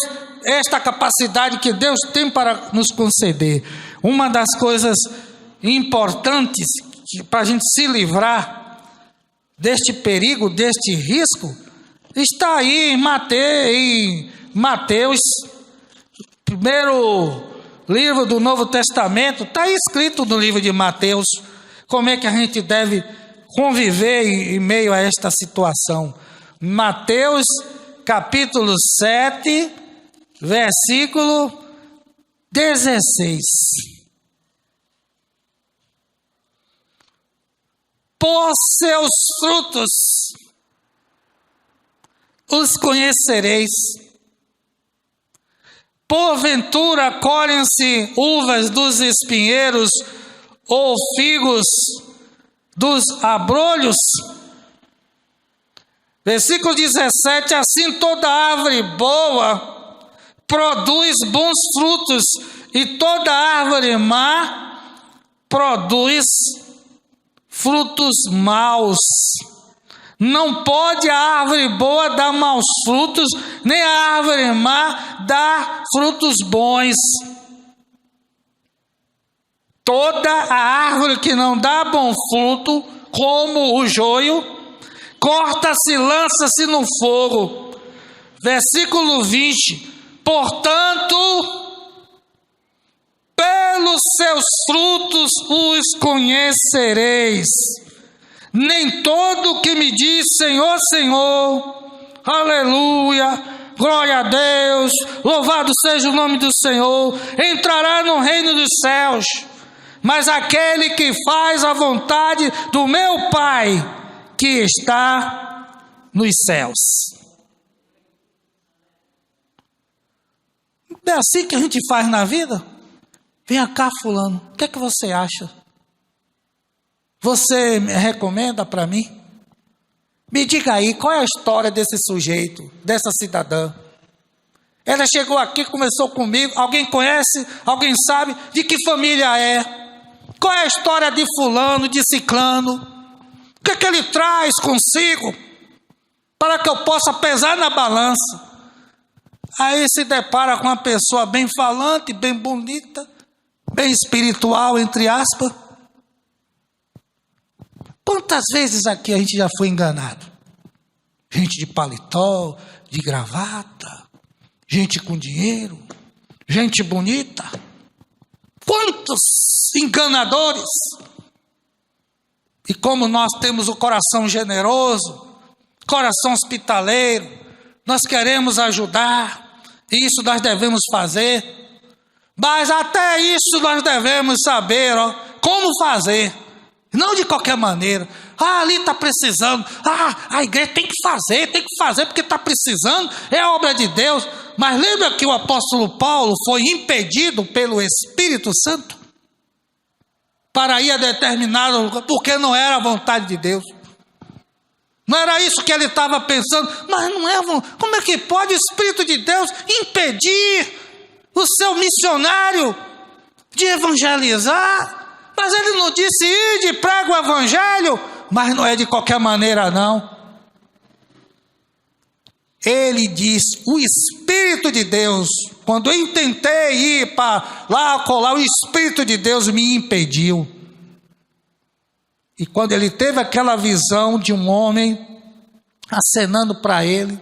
esta capacidade que Deus tem para nos conceder. Uma das coisas importantes para a gente se livrar deste perigo, deste risco, está aí em Mateus, primeiro livro do Novo Testamento, está escrito no livro de Mateus, como é que a gente deve conviver em meio a esta situação. Mateus, capítulo 7, versículo 16. Por seus frutos os conhecereis. Porventura colhem-se uvas dos espinheiros ou figos dos abrolhos? Versículo 17, assim toda árvore boa produz bons frutos, e toda árvore má produz frutos maus. Não pode a árvore boa dar maus frutos, nem a árvore má dar frutos bons. Toda a árvore que não dá bom fruto, como o joio, corta-se e lança-se no fogo. Versículo 20. Portanto, pelos seus frutos os conhecereis. Nem todo que me diz Senhor, Senhor, aleluia, glória a Deus, louvado seja o nome do Senhor, entrará no reino dos céus, mas aquele que faz a vontade do meu Pai que está nos céus. É assim que a gente faz na vida? Vem cá, fulano, o que é que você acha? Você me recomenda para mim? Me diga aí, qual é a história desse sujeito, dessa cidadã? Ela chegou aqui, começou comigo, alguém conhece? Alguém sabe de que família é? Qual é a história de fulano, de ciclano? O que é que ele traz consigo? Para que eu possa pesar na balança. Aí se depara com uma pessoa bem falante, bem bonita, bem espiritual, entre aspas. Quantas vezes aqui a gente já foi enganado? Gente de paletó, de gravata, gente com dinheiro, gente bonita. Quantos enganadores! E como nós temos o coração generoso, coração hospitaleiro, nós queremos ajudar, e isso nós devemos fazer. Mas até isso nós devemos saber, como fazer. Não de qualquer maneira. Ali está precisando. A igreja tem que fazer porque está precisando. É a obra de Deus. Mas lembra que o apóstolo Paulo foi impedido pelo Espírito Santo para ir a determinado lugar, porque não era a vontade de Deus. Não era isso que ele estava pensando. Mas não é. Como é que pode o Espírito de Deus impedir o seu missionário de evangelizar? Mas ele não disse, ide, prega o evangelho, mas não é de qualquer maneira não. Ele diz, o Espírito de Deus, quando eu tentei ir para lá colar, o Espírito de Deus me impediu. E quando ele teve aquela visão de um homem acenando para ele,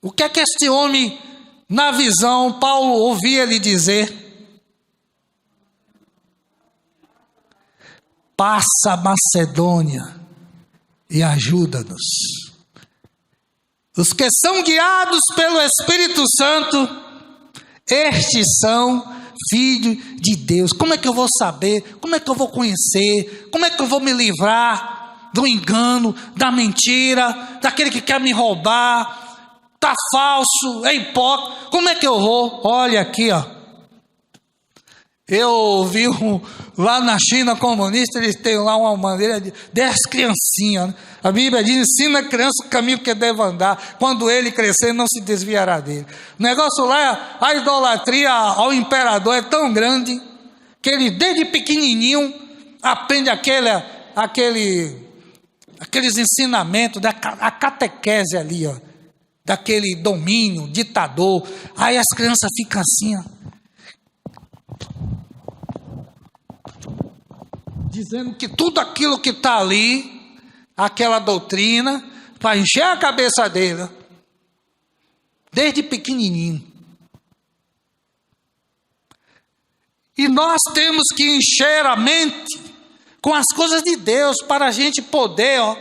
o que é que este homem, na visão, Paulo ouvia ele dizer? Passa a Macedônia e ajuda-nos. Os que são guiados pelo Espírito Santo, estes são filhos de Deus. Como é que eu vou saber? Como é que eu vou conhecer? Como é que eu vou me livrar do engano, da mentira, daquele que quer me roubar, tá falso, é hipócrita? Como é que eu vou? Olha aqui, eu vi lá na China comunista, eles têm lá uma maneira de 10 criancinhas, né? A Bíblia diz, ensina a criança o caminho que deve andar, quando ele crescer não se desviará dele. O negócio lá, a idolatria ao imperador é tão grande, que ele desde pequenininho aprende aqueles ensinamentos, a catequese ali, daquele domínio, ditador. Aí as crianças ficam assim, dizendo que tudo aquilo que está ali, aquela doutrina, para encher a cabeça dele, desde pequenininho. E nós temos que encher a mente com as coisas de Deus, para a gente poder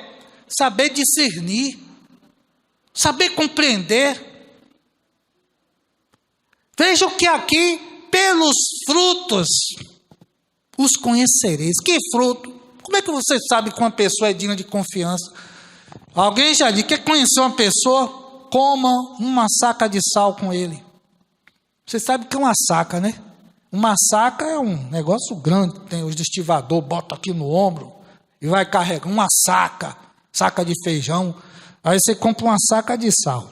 saber discernir, saber compreender. Vejam que aqui, pelos frutos, os conhecereis. Que fruto? Como é que você sabe que uma pessoa é digna de confiança? Alguém já disse, quer conhecer uma pessoa? Coma uma saca de sal com ele. Você sabe que é uma saca, né? Uma saca é um negócio grande, tem os estivador, bota aqui no ombro e vai carregar uma saca de feijão. Aí você compra uma saca de sal.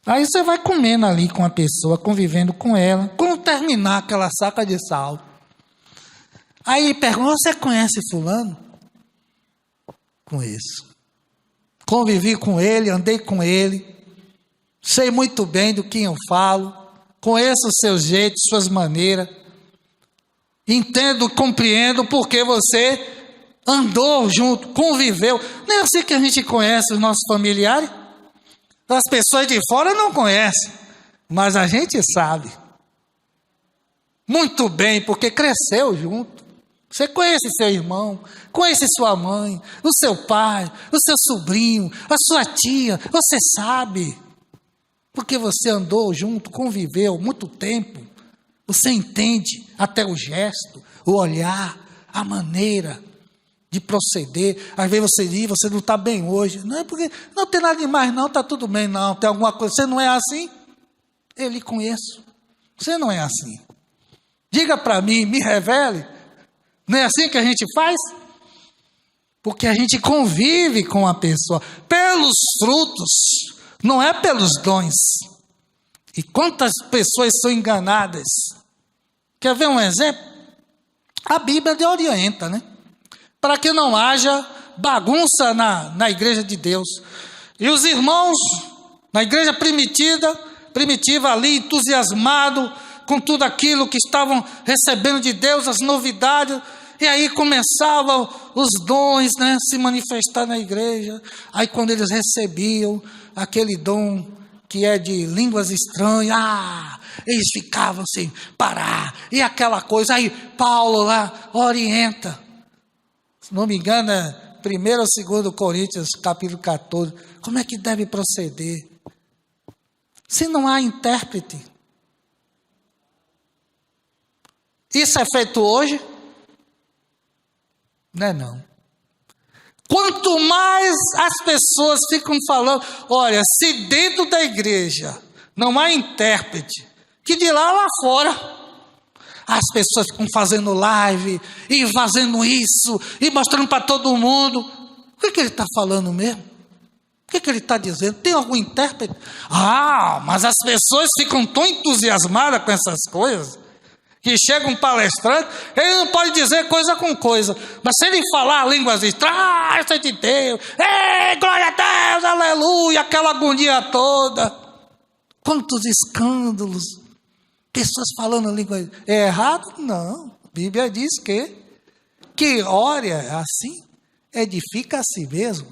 Aí você vai comendo ali com a pessoa, convivendo com ela. Quando terminar aquela saca de sal, Aí pergunta: você conhece fulano? Conheço. Convivi com ele, andei com ele, sei muito bem do que eu falo, conheço os seus jeitos, suas maneiras, entendo, compreendo porque você andou junto, conviveu. Não é assim que a gente conhece os nossos familiares? As pessoas de fora não conhecem, mas a gente sabe muito bem, porque cresceu junto. Você conhece seu irmão, conhece sua mãe, o seu pai, o seu sobrinho, a sua tia, você sabe, porque você andou junto, conviveu muito tempo, você entende até o gesto, o olhar, a maneira de proceder. Às vezes você diz: você não está bem hoje. Não é porque não tem nada demais, não, está tudo bem, não, tem alguma coisa. Você não é assim? Eu lhe conheço. Você não é assim. Diga para mim, me revele. Não é assim que a gente faz? Porque a gente convive com a pessoa pelos frutos, não é pelos dons. E quantas pessoas são enganadas? Quer ver um exemplo? A Bíblia orienta, né? Para que não haja bagunça na igreja de Deus. E os irmãos, na igreja primitiva ali, entusiasmados com tudo aquilo que estavam recebendo de Deus, as novidades, e aí começavam os dons, né, se manifestar na igreja. Aí quando eles recebiam aquele dom que é de línguas estranhas, eles ficavam sem parar, e aquela coisa. Aí Paulo lá orienta, se não me engano é 1 ou 2 Coríntios capítulo 14, como é que deve proceder se não há intérprete. Isso é feito hoje? Não é não. Quanto mais as pessoas ficam falando, olha, se dentro da igreja não há intérprete, que de lá fora, as pessoas ficam fazendo live, e fazendo isso, e mostrando para todo mundo. O que ele está falando mesmo? O que ele está dizendo? Tem algum intérprete? Mas as pessoas ficam tão entusiasmadas com essas coisas, que chega um palestrante, ele não pode dizer coisa com coisa, mas se ele falar línguas estranhas, isso é de Deus, ei, glória a Deus, aleluia, aquela agonia toda. Quantos escândalos, pessoas falando língua. É errado? Não, a Bíblia diz que ora assim, edifica a si mesmo.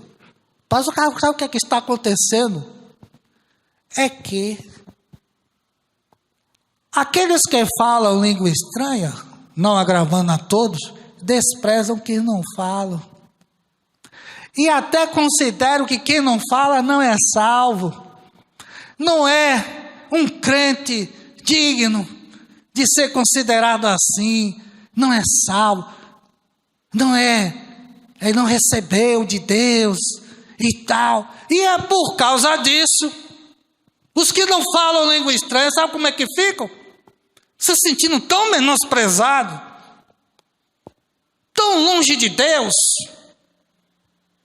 Mas sabe o que é que está acontecendo? É que aqueles que falam língua estranha, não agravando a todos, desprezam quem não falam. E até consideram que quem não fala não é salvo. Não é um crente digno de ser considerado assim. Não é salvo. Ele não recebeu de Deus e tal. E é por causa disso, os que não falam língua estranha, sabe como é que ficam? Se sentindo tão menosprezados, tão longe de Deus,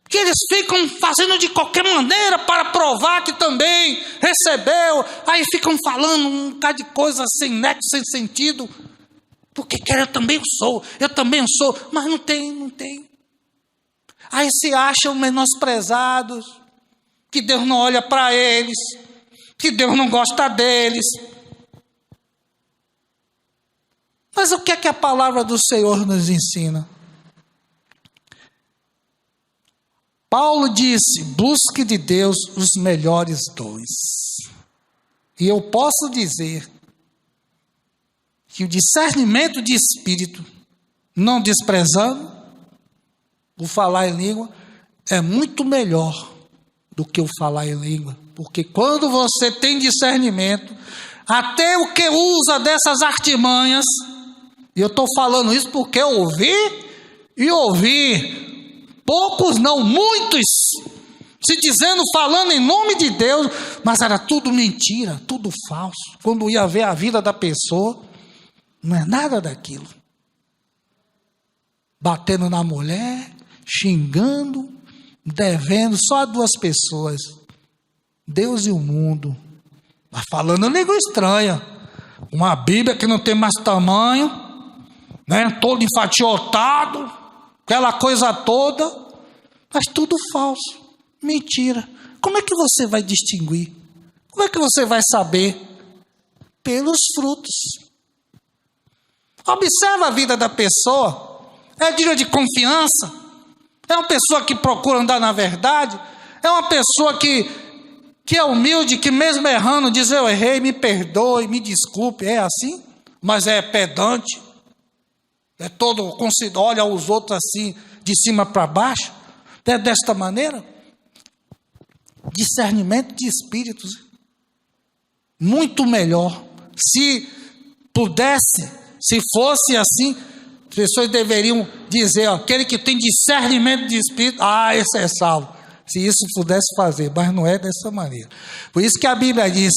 que eles ficam fazendo de qualquer maneira para provar que também recebeu. Aí ficam falando um bocado de coisa sem nexo, sem sentido, porque eu também sou, mas não tem. Aí se acham menosprezados, que Deus não olha para eles, que Deus não gosta deles. Mas o que é que a palavra do Senhor nos ensina? Paulo disse: busque de Deus os melhores dons. E eu posso dizer que o discernimento de espírito, não desprezando o falar em língua, é muito melhor do que o falar em língua. Porque quando você tem discernimento, até o que usa dessas artimanhas, e eu estou falando isso porque eu ouvi, poucos não, muitos, se dizendo, falando em nome de Deus, mas era tudo mentira, tudo falso. Quando ia ver a vida da pessoa, não é nada daquilo. Batendo na mulher, xingando, devendo, só a 2 pessoas, Deus e o mundo, mas falando língua estranha, uma Bíblia que não tem mais tamanho, né? Todo enfatiotado, aquela coisa toda, mas tudo falso, mentira. Como é que você vai distinguir? Como é que você vai saber? Pelos frutos. Observa a vida da pessoa. É digna de confiança? É uma pessoa que procura andar na verdade? É uma pessoa que é humilde, que mesmo errando diz: eu errei, me perdoe, me desculpe? É assim? Mas é pedante? É todo, olha os outros assim, de cima para baixo? É desta maneira? Discernimento de espíritos. Muito melhor. Se pudesse, se fosse assim, as pessoas deveriam dizer: ó, aquele que tem discernimento de espírito, esse é salvo. Se isso pudesse fazer, mas não é dessa maneira. Por isso que a Bíblia diz: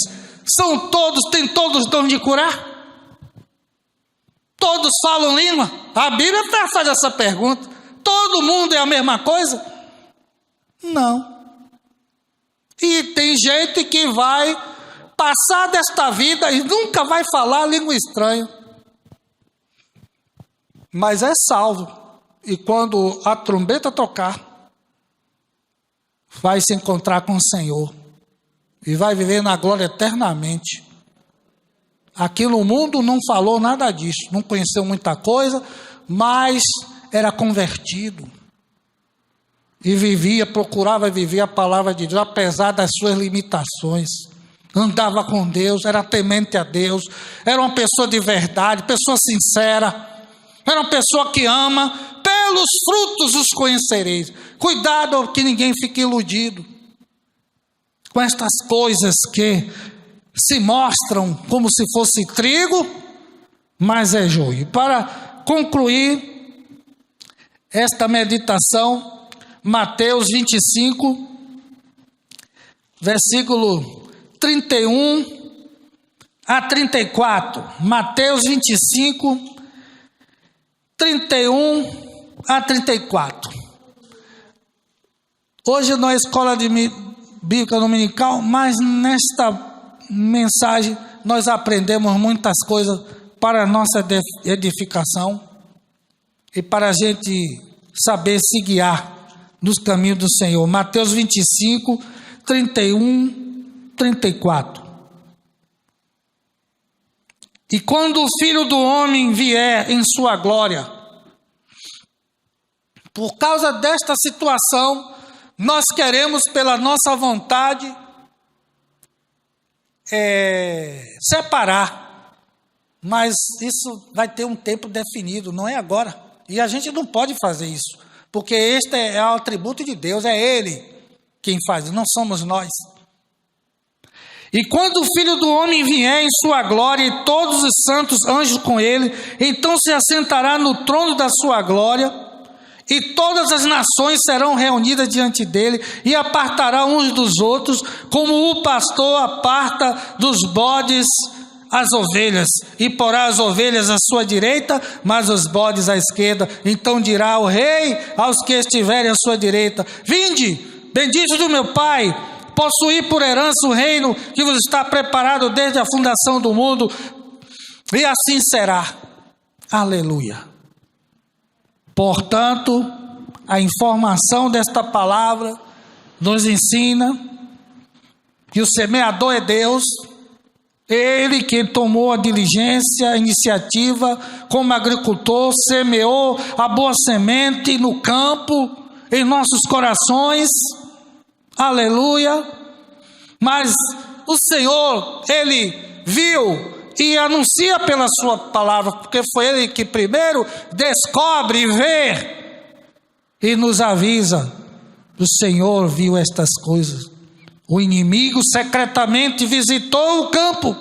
tem todos os dons de curar? Todos falam língua? A Bíblia faz essa pergunta. Todo mundo é a mesma coisa? Não. E tem gente que vai passar desta vida e nunca vai falar língua estranha. Mas é salvo. E quando a trombeta tocar, vai se encontrar com o Senhor. E vai viver na glória eternamente. Aqui no mundo não falou nada disso. Não conheceu muita coisa, mas era convertido. E procurava viver a palavra de Deus, apesar das suas limitações. Andava com Deus, era temente a Deus, era uma pessoa de verdade, pessoa sincera, era uma pessoa que ama. Pelos frutos os conhecereis. Cuidado que ninguém fique iludido com estas coisas que se mostram como se fosse trigo, mas é joio. Para concluir esta meditação, Mateus 25, versículo 31 a 34. Mateus 25, 31 a 34. Hoje na escola de bíblica dominical, mas nesta mensagem nós aprendemos muitas coisas para a nossa edificação e para a gente saber se guiar nos caminhos do Senhor. Mateus 25, 31, 34. E quando o Filho do Homem vier em sua glória, por causa desta situação, nós queremos pela nossa vontade separar, mas isso vai ter um tempo definido, não é agora, e a gente não pode fazer isso, porque este é o atributo de Deus, é Ele quem faz, não somos nós. E quando o Filho do Homem vier em sua glória e todos os santos anjos com ele, então se assentará no trono da sua glória, e todas as nações serão reunidas diante dele, e apartará uns dos outros, como o pastor aparta dos bodes as ovelhas, e porá as ovelhas à sua direita, mas os bodes à esquerda. Então dirá o rei aos que estiverem à sua direita: vinde, benditos do meu Pai, possuí por herança o reino que vos está preparado desde a fundação do mundo. E assim será. Aleluia. Portanto, a informação desta palavra nos ensina que o semeador é Deus, Ele que tomou a diligência, a iniciativa, como agricultor, semeou a boa semente no campo, em nossos corações, aleluia. Mas o Senhor, Ele viu e anuncia pela sua palavra, porque foi Ele que primeiro descobre e vê e nos avisa. O Senhor viu estas coisas. O inimigo secretamente visitou o campo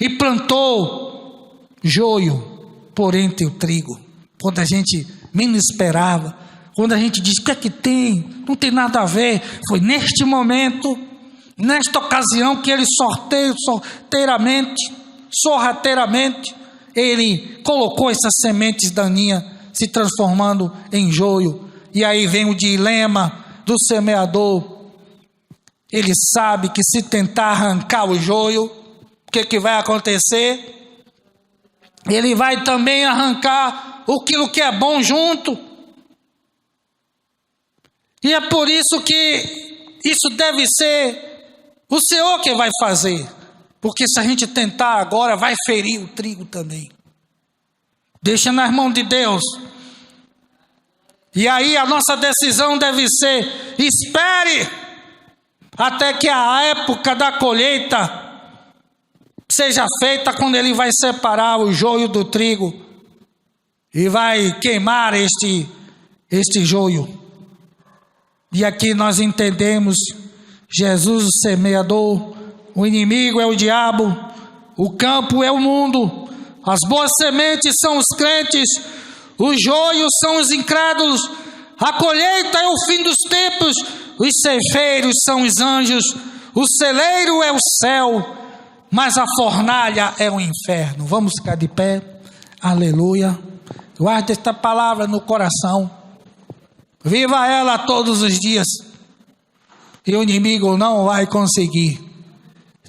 e plantou joio por entre o trigo, quando a gente menos esperava, quando a gente diz: o que é que tem? Não tem nada a ver. Foi neste momento, nesta ocasião, que Ele sorrateiramente, Ele colocou essas sementes daninhas se transformando em joio. E aí vem o dilema do semeador. Ele sabe que se tentar arrancar o joio, o que vai acontecer? Ele vai também arrancar aquilo que é bom junto. E é por isso que isso deve ser o Senhor que vai fazer. Porque se a gente tentar agora, vai ferir o trigo também. Deixa nas mãos de Deus. E aí a nossa decisão deve ser: espere até que a época da colheita seja feita, quando Ele vai separar o joio do trigo e vai queimar este joio. E aqui nós entendemos: Jesus, o semeador, o inimigo é o diabo, o campo é o mundo, as boas sementes são os crentes, os joios são os incrédulos, a colheita é o fim dos tempos, os ceifeiros são os anjos, o celeiro é o céu, mas a fornalha é o inferno. Vamos ficar de pé. Aleluia. Guarde esta palavra no coração. Viva ela todos os dias. E o inimigo não vai conseguir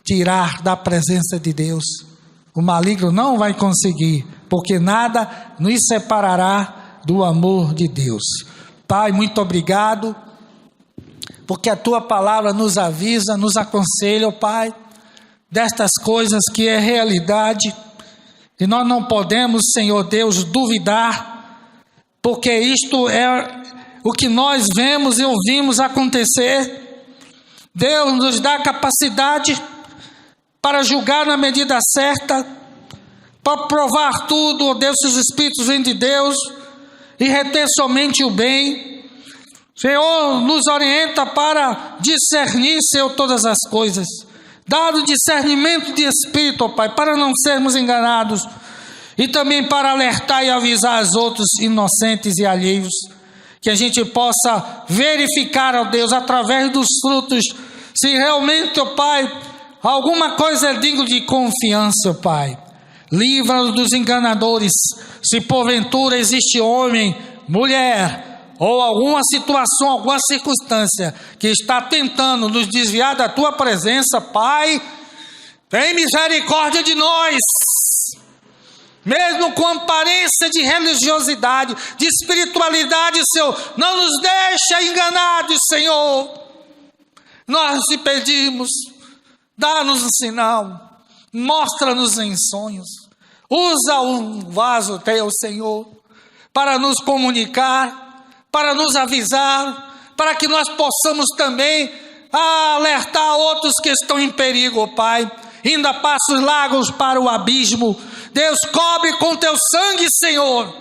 tirar da presença de Deus. O maligno não vai conseguir, porque nada nos separará do amor de Deus. Pai, muito obrigado, porque a Tua palavra nos avisa, nos aconselha, Pai, destas coisas que é realidade, e nós não podemos, Senhor Deus, duvidar, porque isto é o que nós vemos e ouvimos acontecer. Deus nos dá capacidade para julgar na medida certa, para provar tudo, ó Deus, se os Espíritos vêm de Deus, e reter somente o bem. Senhor, nos orienta para discernir, Senhor, todas as coisas. Dado discernimento de espírito, ó Pai, para não sermos enganados, e também para alertar e avisar os outros inocentes e alheios, que a gente possa verificar, ó Deus, através dos frutos, se realmente, ó Pai, alguma coisa é digna de confiança, ó Pai. Livra-nos dos enganadores. Se porventura existe homem, mulher, ou alguma situação, alguma circunstância que está tentando nos desviar da Tua presença, Pai, tem misericórdia de nós. Mesmo com aparência de religiosidade, de espiritualidade, Senhor, não nos deixa enganados, Senhor. Nós te pedimos, dá-nos um sinal, mostra-nos em sonhos, usa um vaso Teu, Senhor, para nos comunicar, para nos avisar, para que nós possamos também alertar outros que estão em perigo, ó Pai. Ainda passa os lagos para o abismo. Deus, cobre com Teu sangue, Senhor.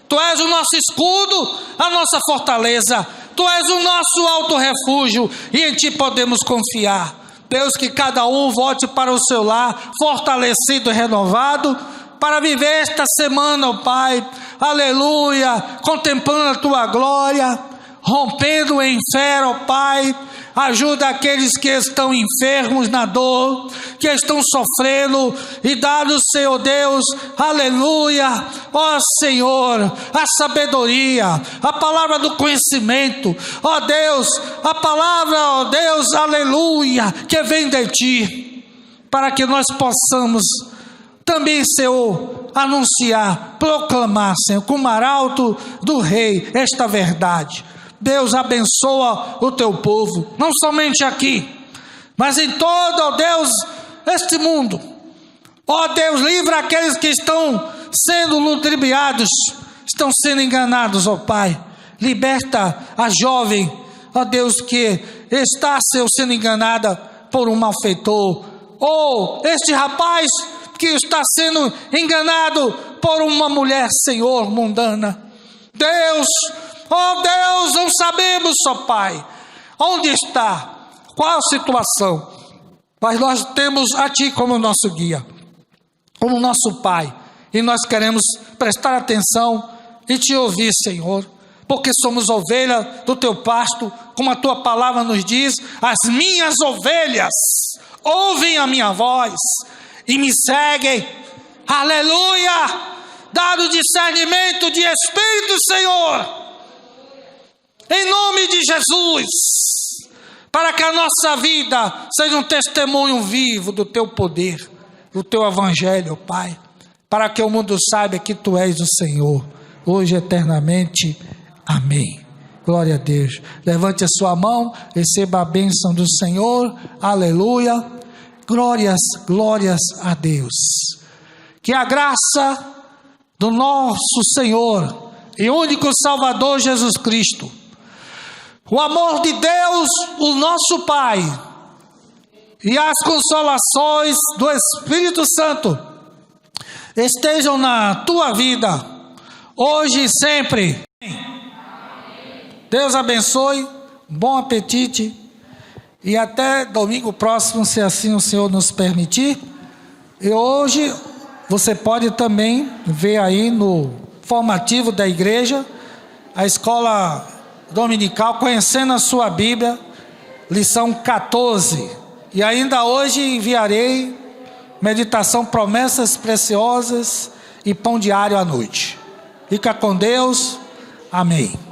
Tu és o nosso escudo, a nossa fortaleza. Tu és o nosso alto refúgio, e em Ti podemos confiar. Deus, que cada um volte para o seu lar, fortalecido e renovado, para viver esta semana, ó Pai, aleluia, contemplando a Tua glória, rompendo em fé, ó Pai. Ajuda aqueles que estão enfermos na dor, que estão sofrendo, e dá-nos, Senhor Deus, aleluia, ó Senhor, a sabedoria, a palavra do conhecimento, ó Deus, a palavra, ó Deus, aleluia, que vem de Ti, para que nós possamos também, Senhor, anunciar, proclamar, Senhor, como arauto do Rei, esta verdade. Deus, abençoa o Teu povo, não somente aqui, mas em todo, ó Deus, este mundo. Ó Deus, livra aqueles que estão sendo ludibriados, estão sendo enganados, ó Pai. Liberta a jovem, ó Deus, que está sendo enganada por um malfeitor, ou este rapaz que está sendo enganado por uma mulher, Senhor, mundana. Deus, ó Deus, não sabemos, ó Pai, onde está, qual a situação, mas nós temos a Ti como nosso guia, como nosso Pai, e nós queremos prestar atenção e Te ouvir, Senhor, porque somos ovelha do Teu pasto, como a Tua palavra nos diz: as minhas ovelhas ouvem a minha voz e me seguem, aleluia, dado discernimento de Espírito, Senhor, em nome de Jesus, para que a nossa vida seja um testemunho vivo do Teu poder, do Teu evangelho, Pai, para que o mundo saiba que Tu és o Senhor. hoje e eternamente. Amém. Glória a Deus. Levante a sua mão, receba a bênção do Senhor. Aleluia. Glórias a Deus. Que a graça do nosso Senhor e único Salvador Jesus Cristo, o amor de Deus, o nosso Pai, e as consolações do Espírito Santo estejam na tua vida, hoje e sempre. Deus abençoe, bom apetite e até domingo próximo, se assim o Senhor nos permitir. E hoje você pode também ver aí no formativo da igreja, a escola dominical, conhecendo a sua Bíblia, lição 14. E ainda hoje enviarei meditação, promessas preciosas e pão diário à noite. Fica com Deus. Amém.